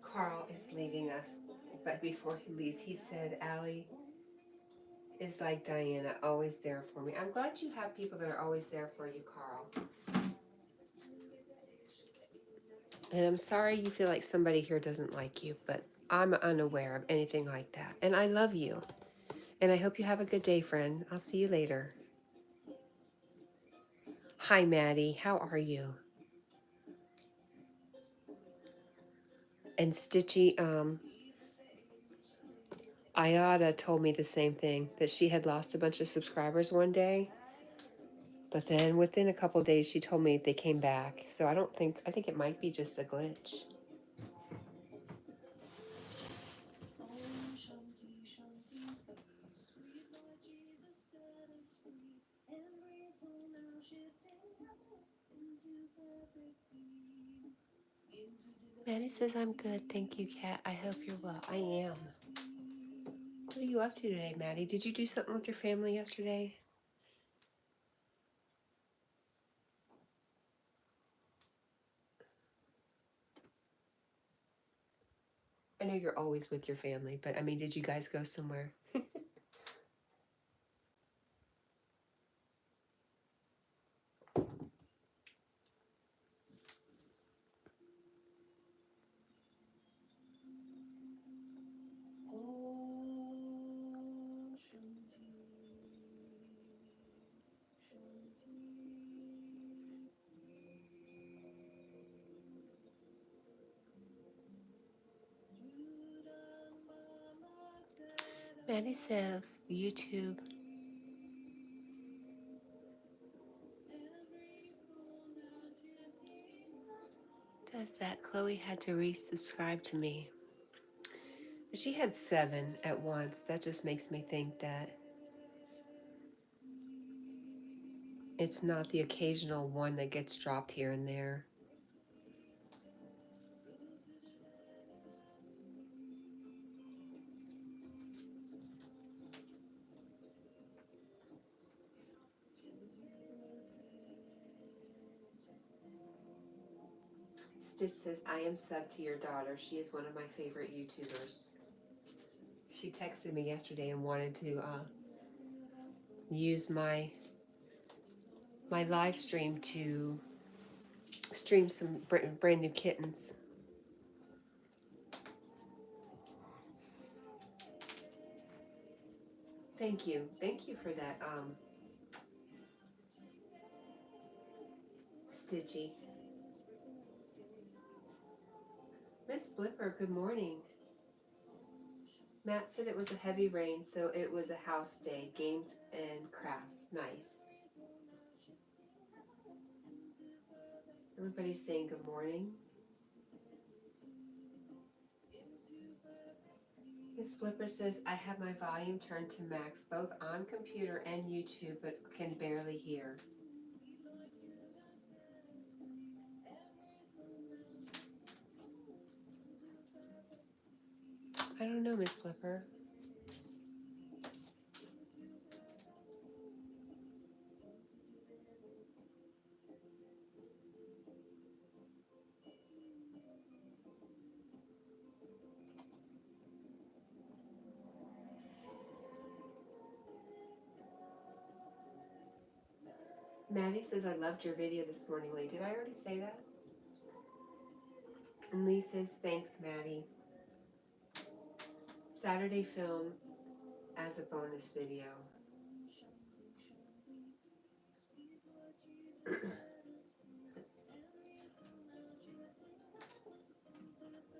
Carl is leaving us, but before he leaves, he said, Allie is like Diana, always there for me. I'm glad you have people that are always there for you, Carl. And I'm sorry you feel like somebody here doesn't like you, but I'm unaware of anything like that. And I love you. And I hope you have a good day, friend. I'll see you later. Hi, Maddie. How are you? And Stitchy, Ayada told me the same thing, that she had lost a bunch of subscribers one day. But then within a couple of days, she told me they came back. So I think it might be just a glitch. Maddie says, I'm good. Thank you, Kat. I hope you're well. I am. What are you up to today, Maddie? Did you do something with your family yesterday? I know you're always with your family, but I mean, did you guys go somewhere? Maddie says, YouTube. says that Chloe had to resubscribe to me. She had 7 at once. That just makes me think that it's not the occasional one that gets dropped here and there. Stitch says, I am sub to your daughter. She is one of my favorite YouTubers. She texted me yesterday and wanted to use my live stream to stream some brand new kittens. Thank you for that, Stitchy. Miss Blipper, good morning. Matt said it was a heavy rain, so it was a house day, games and crafts. Nice. Everybody's saying good morning. Miss Blipper says, I have my volume turned to max, both on computer and YouTube, but can barely hear. I don't know, Miss Blipper. Maddie says, I loved your video this morning, Lee. Did I already say that? And Lee says, thanks, Maddie. Saturday film as a bonus video.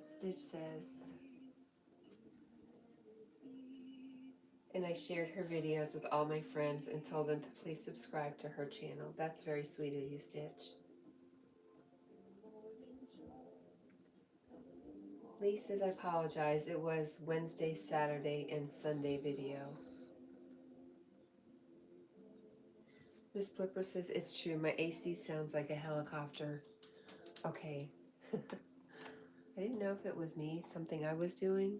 Stitch says, and I shared her videos with all my friends and told them to please subscribe to her channel. That's very sweet of you, Stitch. Lee says, I apologize. It was Wednesday, Saturday, and Sunday video. Miss Blipper says, it's true. My AC sounds like a helicopter. Okay. I didn't know if it was me, something I was doing.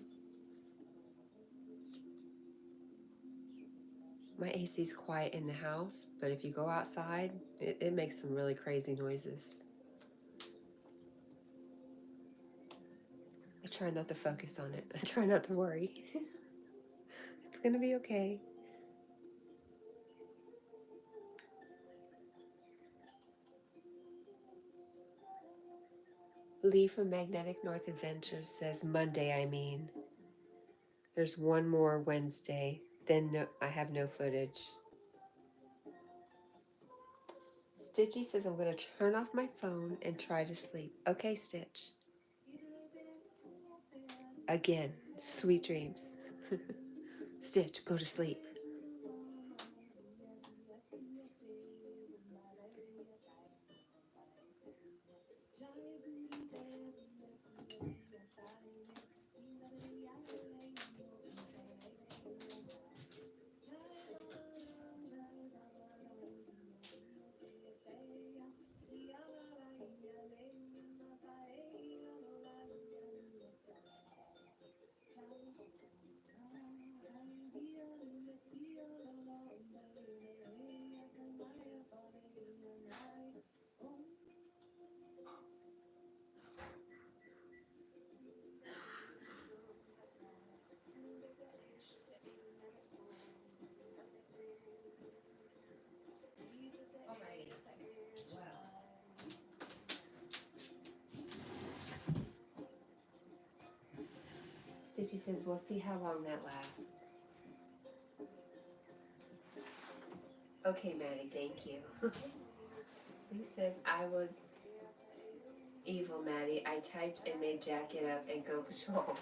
My AC's quiet in the house, but if you go outside, it makes some really crazy noises. I try not to focus on it. I try not to worry. It's gonna be okay. Lee from Magnetic North Adventures says, Monday, I mean. There's one more Wednesday, then no, I have no footage. Stitchy says, I'm going to turn off my phone and try to sleep. Okay, Stitch. Again, sweet dreams. Stitch, go to sleep. Stitchy says, we'll see how long that lasts. Okay, Maddie, thank you. He says, I was evil, Maddie. I typed and made Jack get up and go patrol.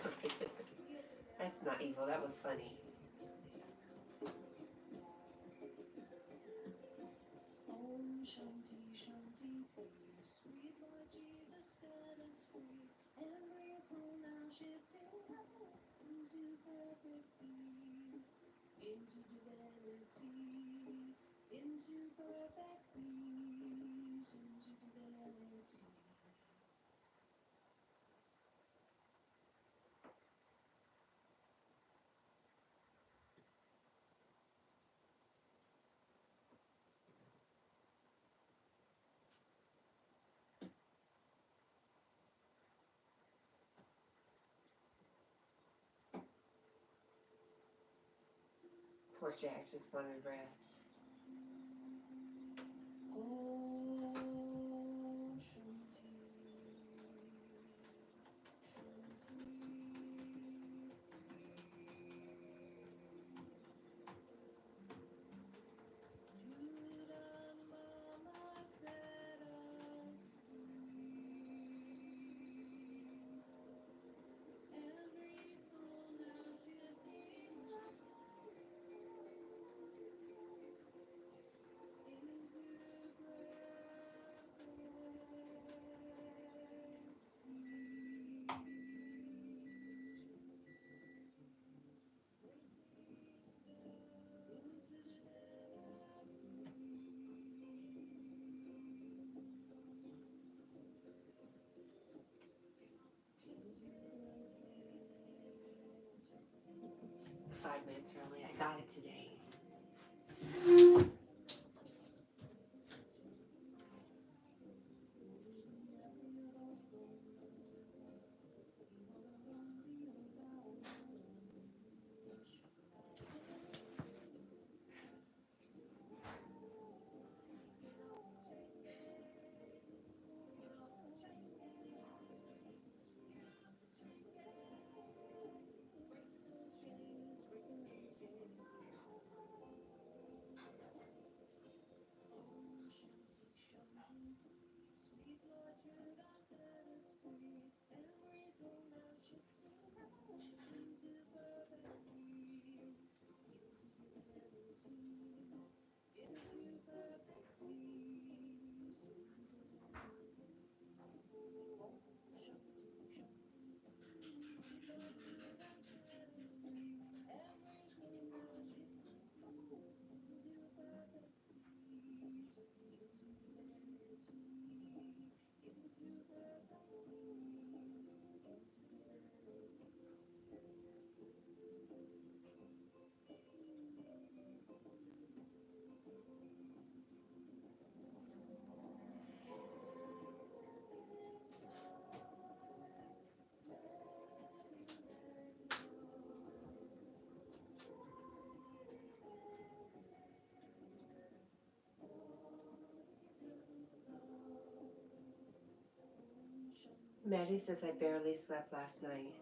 That's not evil, that was funny. Om Shanti Shanti, sweet Lord Jesus set us free. And graceful now shifting into perfect peace, into divinity, into perfect peace, into divinity. Poor Jack just wanted rest. Oh, Shanti, Judah Mama set us free. Every soul now shifting into perfect 5 minutes early. I got it today. Sweet Lord, Judah set us free. Every soul now shifting into perfect peace, into divinity, into perfect peace, into divinity. Shanti, Shanti. Sweet Lord, Judah set us free. Every soul now shifting into perfect peace, into divinity, into perfect peace, into divinity. Maddie says I barely slept last night.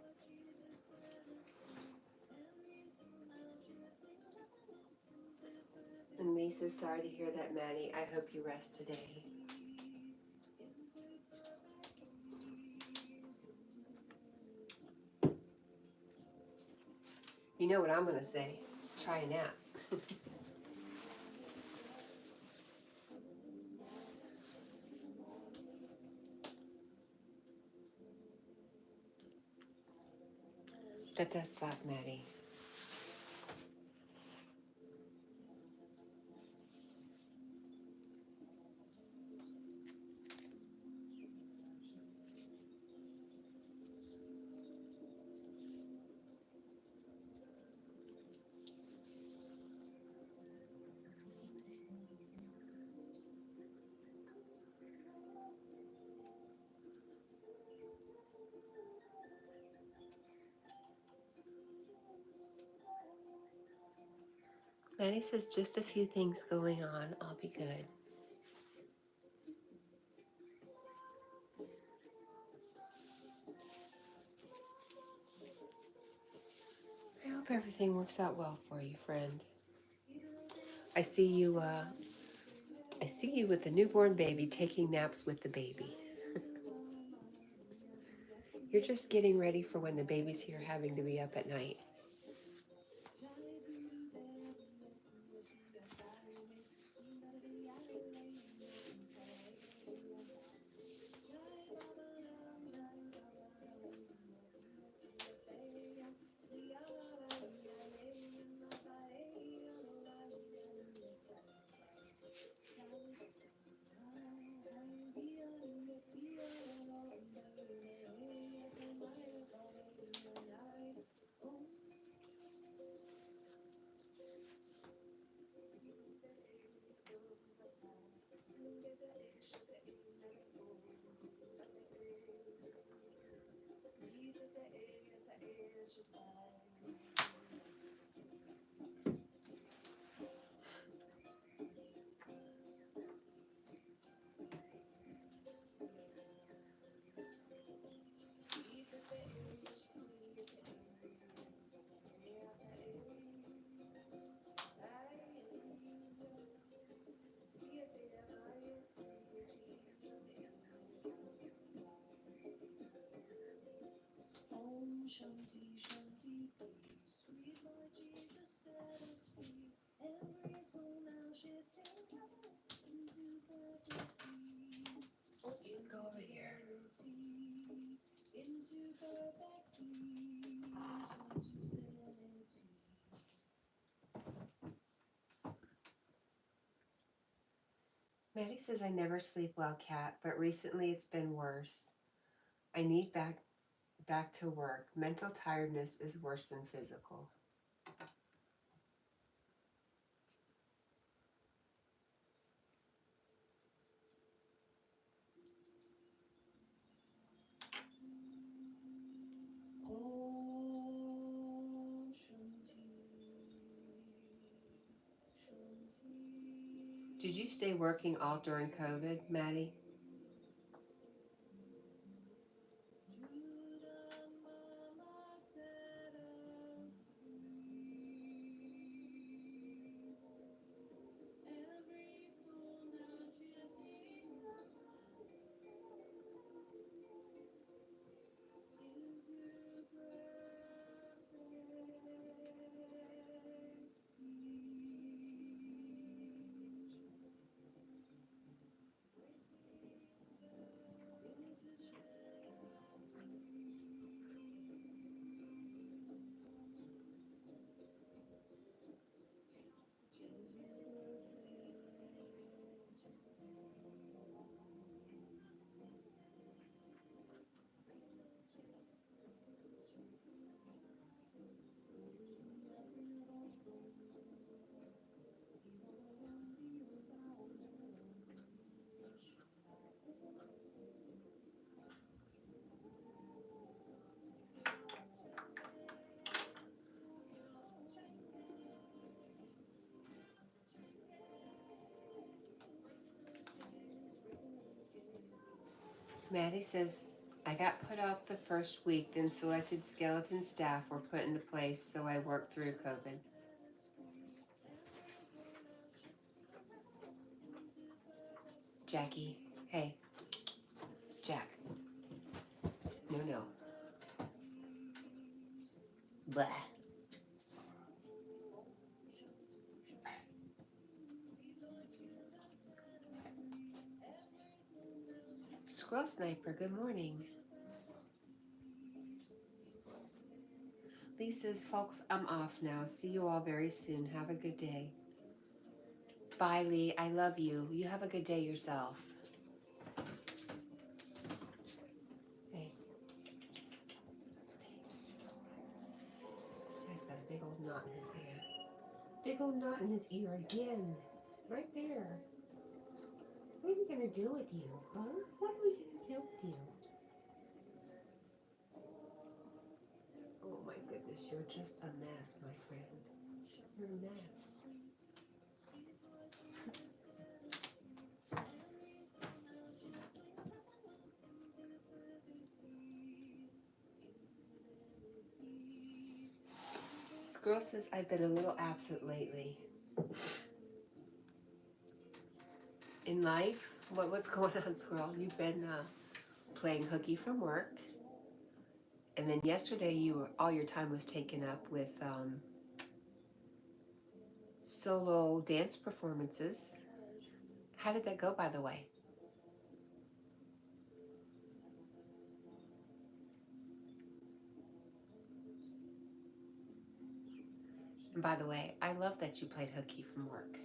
And me says, sorry to hear that, Maddie. I hope you rest today. You know what I'm going to say. Try a nap. That does suck, Maddie. Maddie says just a few things going on. I'll be good. I hope everything works out well for you, friend. I see you with the newborn baby taking naps with the baby. You're just getting ready for when the baby's here having to be up at night. Om Shanti Shanti peace, sweet Lord Jesus set us free. Every soul now shifting into perfect peace, into Go over here. divinity, into perfect peace, into divinity. Maddie says, I never sleep well, Cat, but recently it's been worse. I need back to work. Mental tiredness is worse than physical. Om Shanti Shanti. Did you stay working all during COVID, Maddie? Judah Mama set us free. Every soul now shifting into perfect Maddie says, I got put off the first week, then selected skeleton staff were put into place, so I worked through COVID. Jackie, hey, Jack. No. Blah. Squirrel Sniper, good morning. Lee says, folks, I'm off now. See you all very soon. Have a good day. Bye, Lee. I love you. You have a good day yourself. Hey. This guy's got a big old knot in his hair. Big old knot in his ear again. Right there. What are we going to do with you, huh? What are we going to do with you? Oh my goodness, you're just a mess, my friend. You're a mess. Squirrel says, I've been a little absent lately. In life? What's going on, Squirrel? You've been playing hooky from work. And then yesterday, all your time was taken up with solo dance performances. How did that go, by the way? And by the way, I love that you played hooky from work.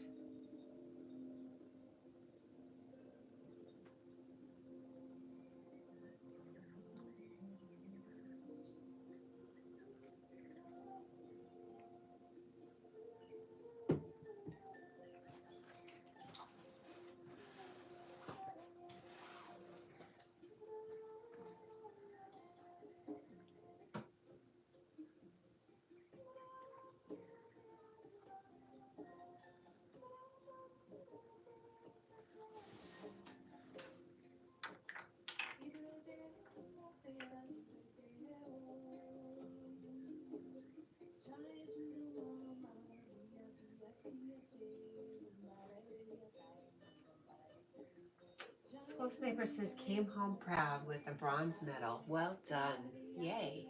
School Sniper says came home proud with a bronze medal. Well done. Yay.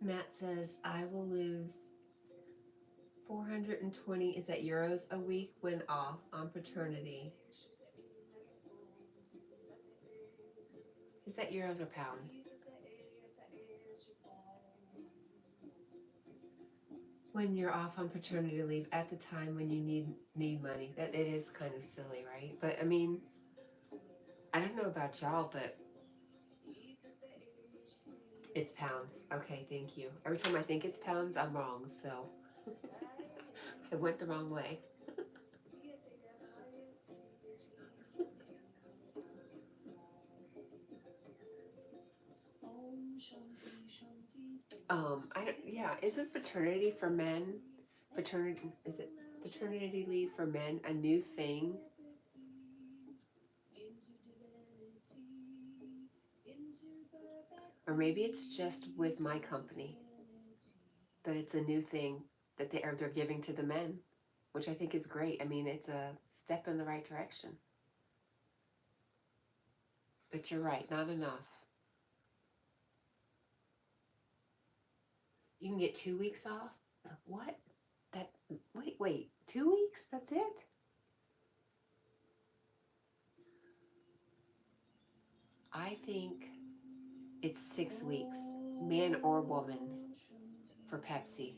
Matt says, I will lose 420, is that euros a week when off on paternity? Is that euros or pounds? When you're off on paternity leave at the time when you need money. That it is kind of silly, right? But I mean, I don't know about y'all, but it's pounds. Okay, thank you. Every time I think it's pounds, I'm wrong, so I went the wrong way. Isn't paternity for men, is it paternity leave for men a new thing? Or maybe it's just with my company, that it's a new thing that they're giving to the men, which I think is great. I mean, it's a step in the right direction. But you're right, not enough. You can get 2 weeks off? What? Wait, 2 weeks? That's it? I think it's 6 weeks, man or woman, for Pepsi.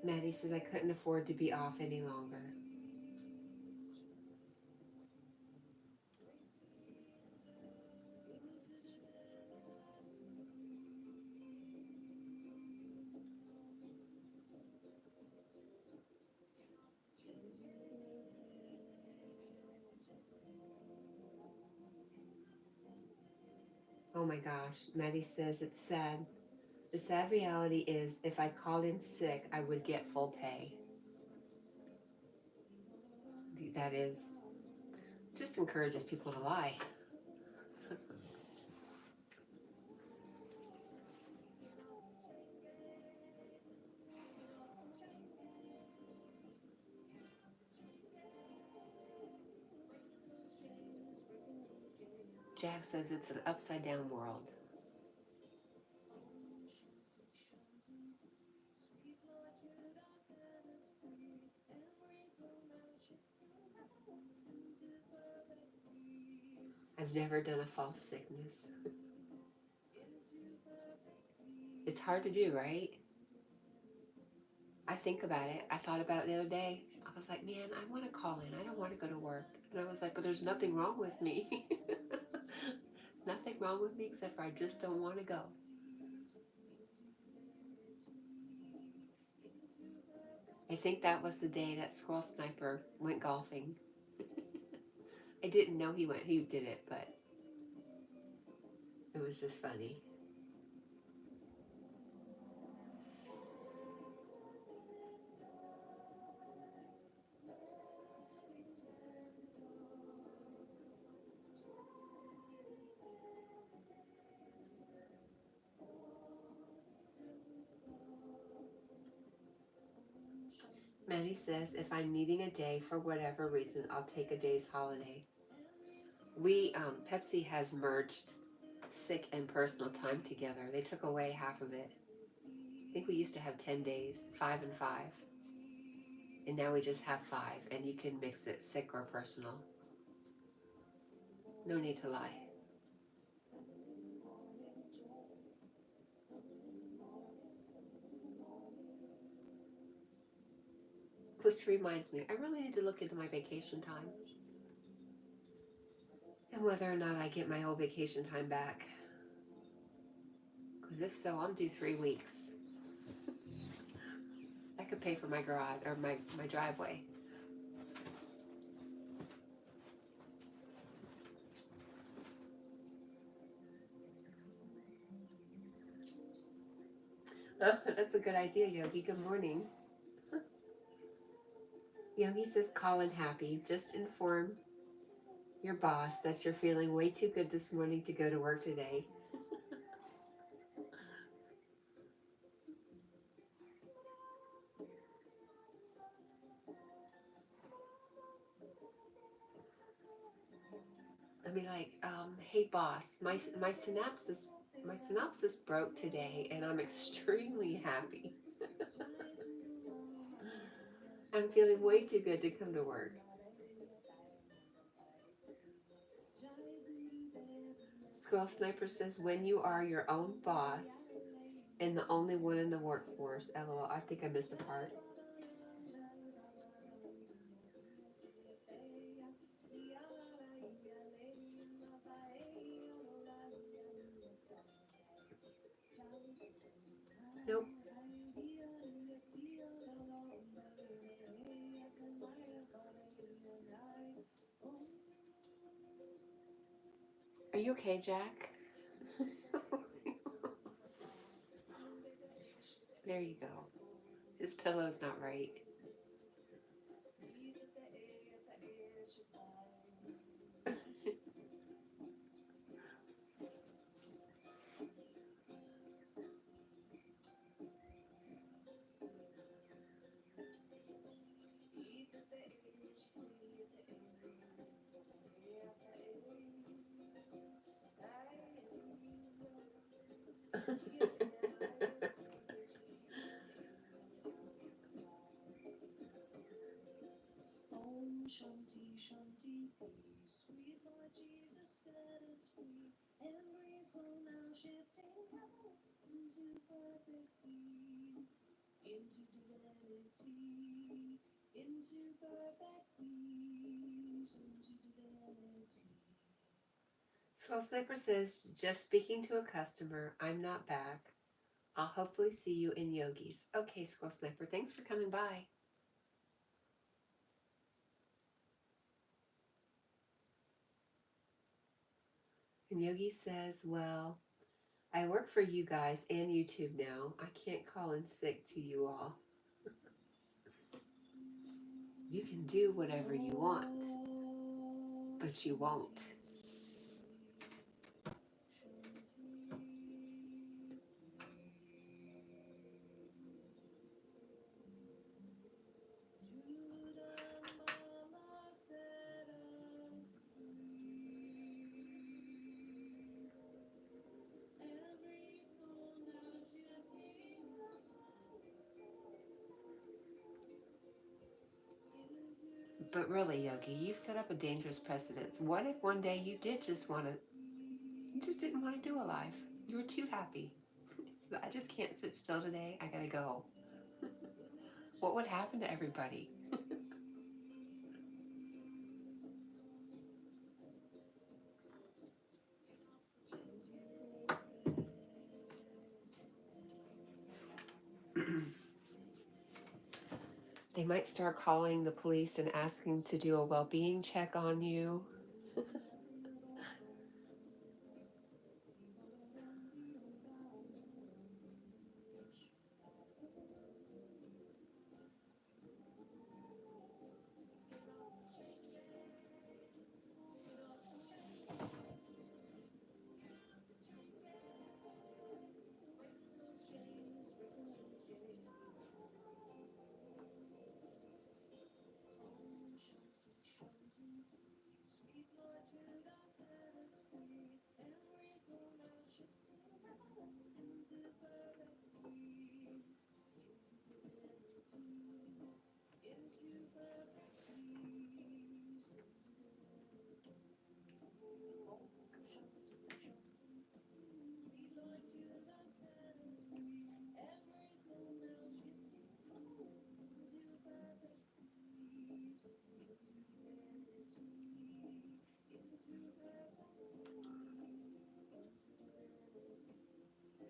Maddie says I couldn't afford to be off any longer. Oh my gosh, Maddie says it's sad. The sad reality is if I called in sick, I would get full pay. That is, just encourages people to lie. Jack says it's an upside down world. I've never done a false sickness. It's hard to do, right? I think about it. I thought about it the other day. I was like, man, I want to call in. I don't want to go to work. And I was like, but there's nothing wrong with me. Nothing wrong with me except for I just don't want to go. I think that was the day that Squirrel Sniper went golfing. I didn't know he did it, but it was just funny. Maddie says, if I'm needing a day for whatever reason, I'll take a day's holiday. Pepsi has merged sick and personal time together. They took away half of it. I think we used to have 10 days, 5 and 5. And now we just have 5, and you can mix it sick or personal. No need to lie. Which reminds me, I really need to look into my vacation time and whether or not I get my whole vacation time back. Because if so, I'm due 3 weeks. I could pay for my garage or my driveway. That's a good idea, Yogi. Good morning. Yogi says, Colin happy. Just inform your boss that you're feeling way too good this morning to go to work today. I'd be like, hey boss, my synapses broke today and I'm extremely happy. I'm feeling way too good to come to work. Squirrel Sniper says, when you are your own boss and the only one in the workforce, LOL. I think I missed a part. Nope. Are you okay, Jack? There you go. His pillow's not right. Shanti, Shanti, peace. Sweet Lord Jesus set us free. Every soul now shifting out into perfect peace, into divinity, into perfect peace, into divinity. Squirrel Sniper says, just speaking to a customer. I'm not back. I'll hopefully see you in Yogi's. Okay, Squirrel Sniper, thanks for coming by. And Yogi says, well, I work for you guys and YouTube now. I can't call in sick to you all. You can do whatever you want, but you won't. But really, Yogi, you've set up a dangerous precedence. What if one day you did just didn't want to do a live? You were too happy. I just can't sit still today. I gotta go. What would happen to everybody? They might start calling the police and asking to do a well-being check on you.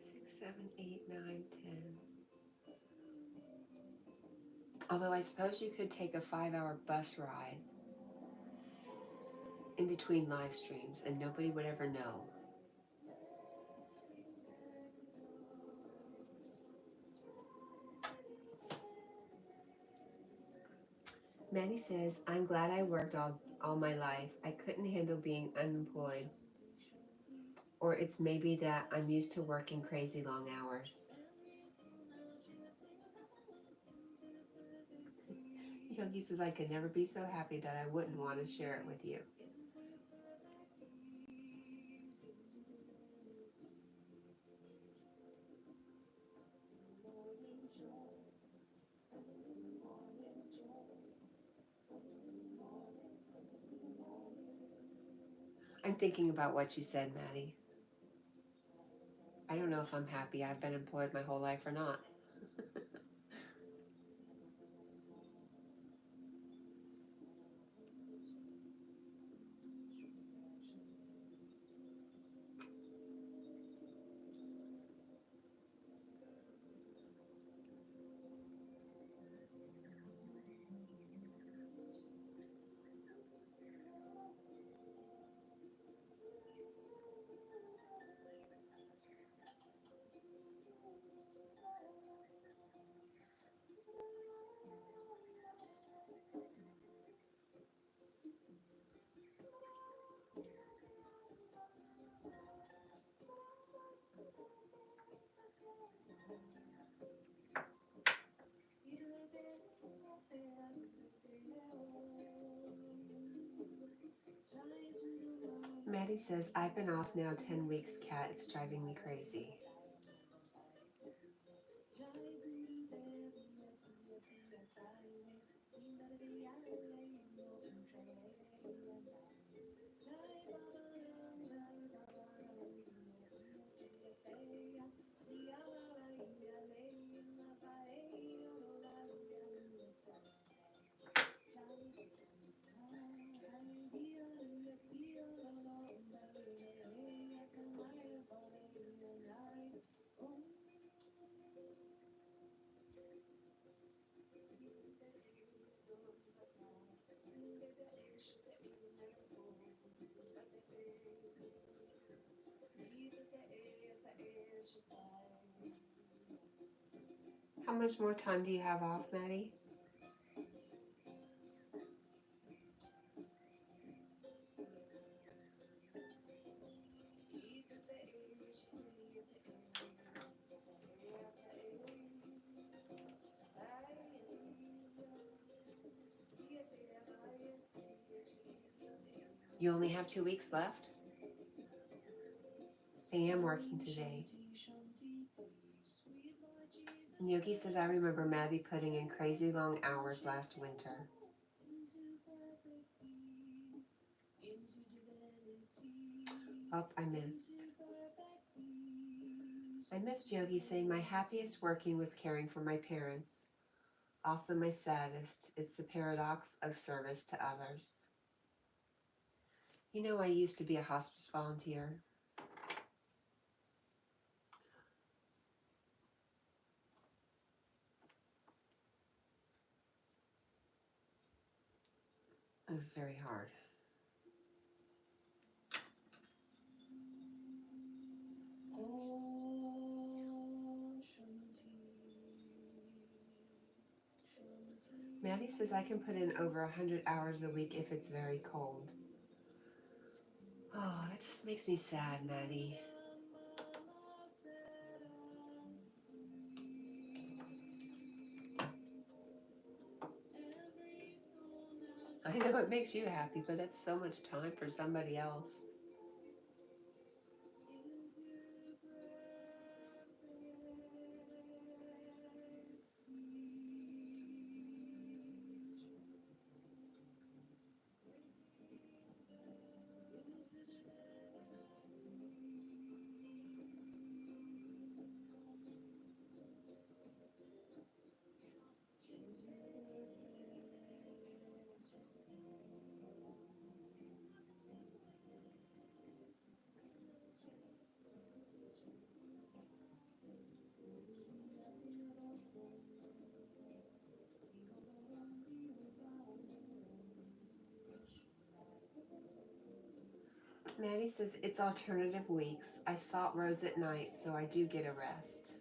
6, 7, 8, 9, 10. Although I suppose you could take a 5-hour bus ride in between live streams and nobody would ever know. Manny says, I'm glad I worked all my life. I couldn't handle being unemployed. Or it's maybe that I'm used to working crazy long hours. Yogi says, I could never be so happy that I wouldn't want to share it with you. I'm thinking about what you said, Maddie. I don't know if I'm happy I've been employed my whole life or not. Maddie says, I've been off now 10 weeks, Cat. It's driving me crazy. How much more time do you have off, Maddie? You only have 2 weeks left? I am working today. And Yogi says, I remember Maddie putting in crazy long hours last winter. Oh, I missed Yogi saying my happiest working was caring for my parents. Also my saddest. It's the paradox of service to others. You know, I used to be a hospice volunteer. It was very hard. Maddie says I can put in over 100 hours a week if it's very cold. Oh, that just makes me sad, Maddie. I know it makes you happy, but that's so much time for somebody else. Maddie says, it's alternative weeks. I salt roads at night, so I do get a rest.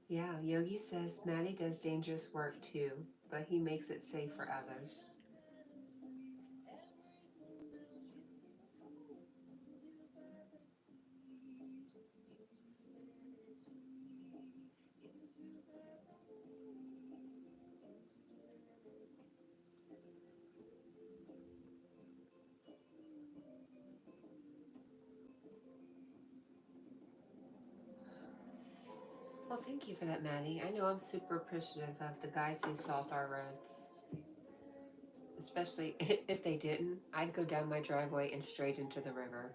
Yeah, Yogi says Maddie does dangerous work too, but he makes it safe for others. Well, thank you for that, Maddie. I know I'm super appreciative of the guys who salt our roads. Especially if they didn't, I'd go down my driveway and straight into the river.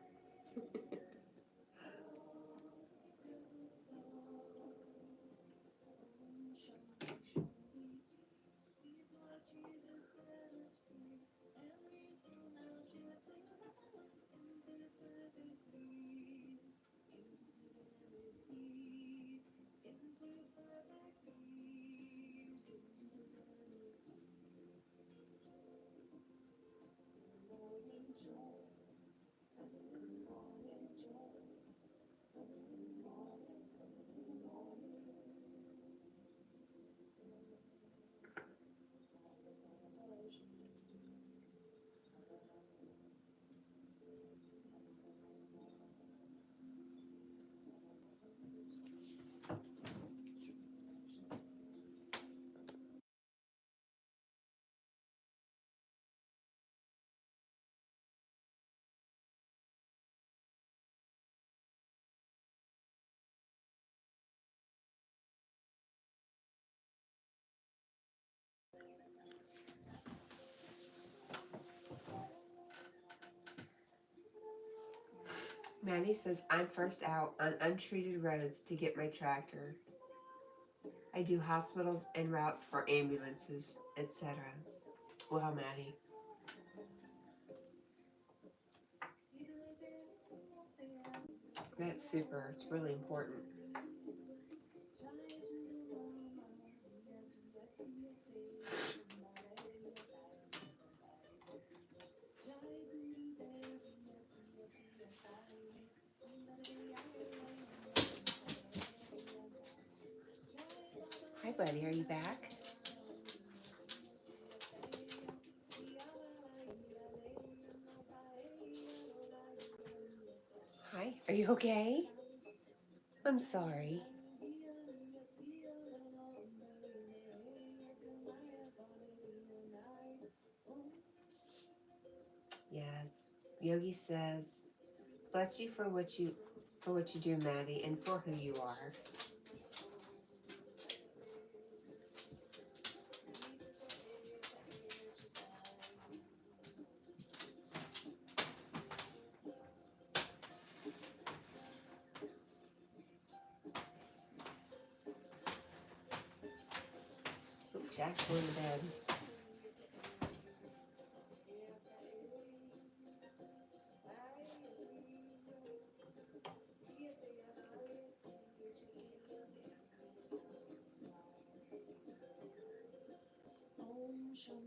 Maddie says, I'm first out on untreated roads to get my tractor. I do hospitals and routes for ambulances, etc. Wow, Maddie. That's super. It's really important. Hi, buddy. Are you back? Hi. Are you okay? I'm sorry. Yes. Yogi says, bless you for what you do, Maddie, and for who you are. Oh, Jack's going to bed.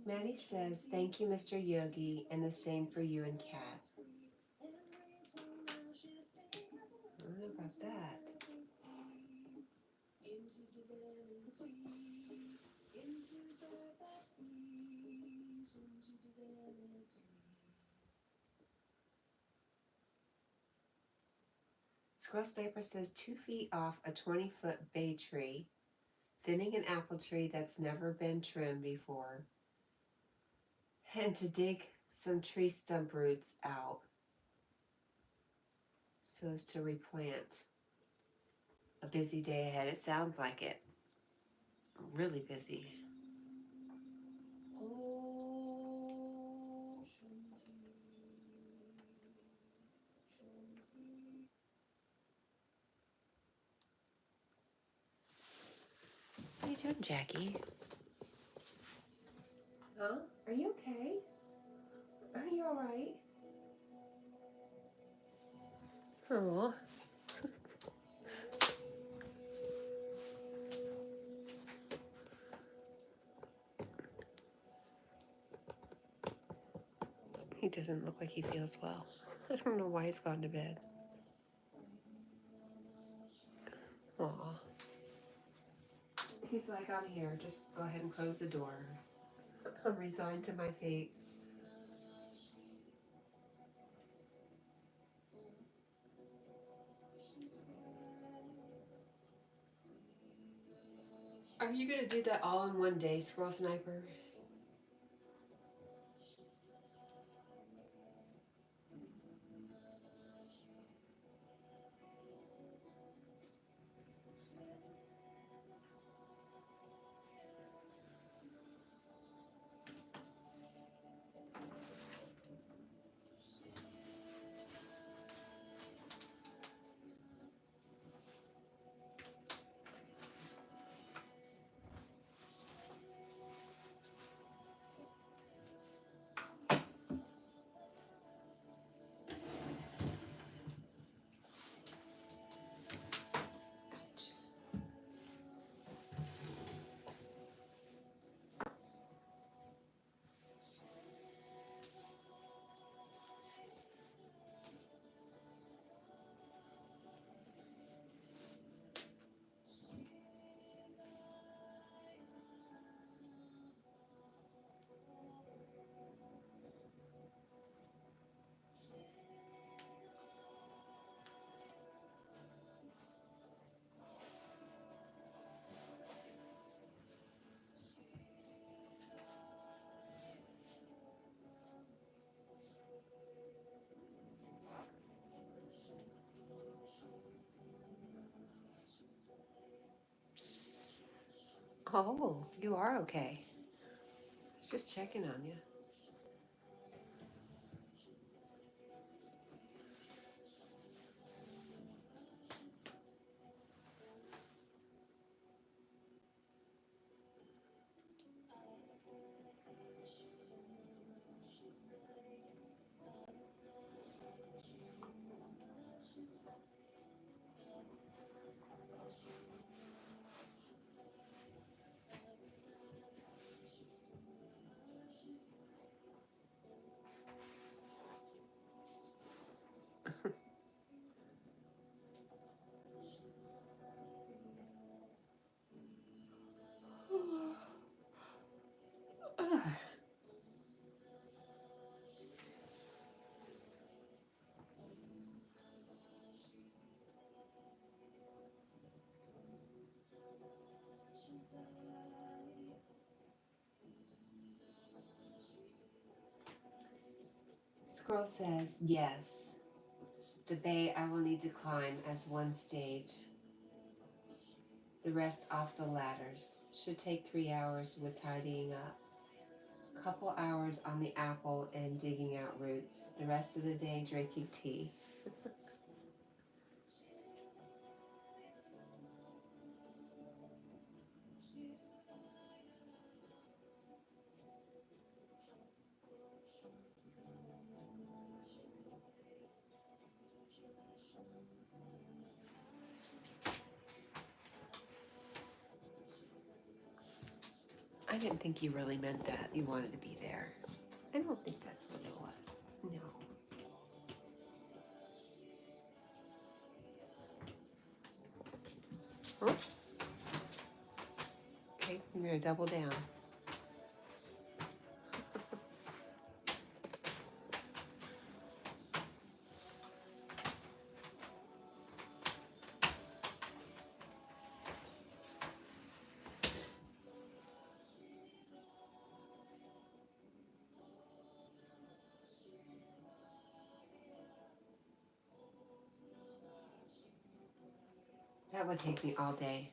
Maddie says, thank you, Mr. Yogi, and the same for you and Cat. I don't know about that. Squirrel Sniper says 2 feet off a 20-foot bay tree, thinning an apple tree that's never been trimmed before, and to dig some tree stump roots out so as to replant. A busy day ahead. It sounds like it. Really busy. doing, Jackie? Huh? Are you okay? Are you all right? Oh. He doesn't look like he feels well. I don't know why he's gone to bed. Aw. He's like, I'm here. Just go ahead and close the door. I'm resigned to my fate. Are you going to do that all in one day, Squirrel Sniper? Oh, you are okay. I was just checking on you. Squirrel says, yes, the bay I will need to climb as one stage. The rest off the ladders. Should take 3 hours with tidying up. Couple hours on the apple and digging out roots. The rest of the day drinking tea. I didn't think you really meant that. You wanted to be there. I don't think that's what it was. No. Huh? Okay, I'm going to double down. That would take me all day.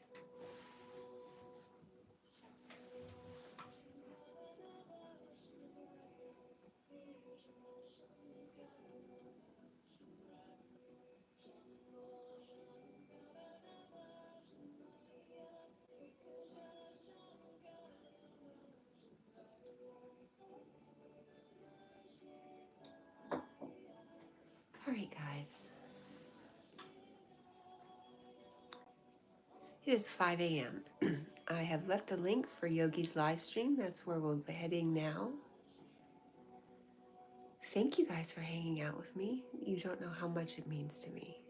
It is 5 a.m. I have left a link for Yogi's live stream. That's where we'll be heading now. Thank you guys for hanging out with me. You don't know how much it means to me.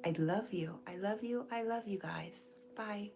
I love you. I love you. I love you guys. Bye.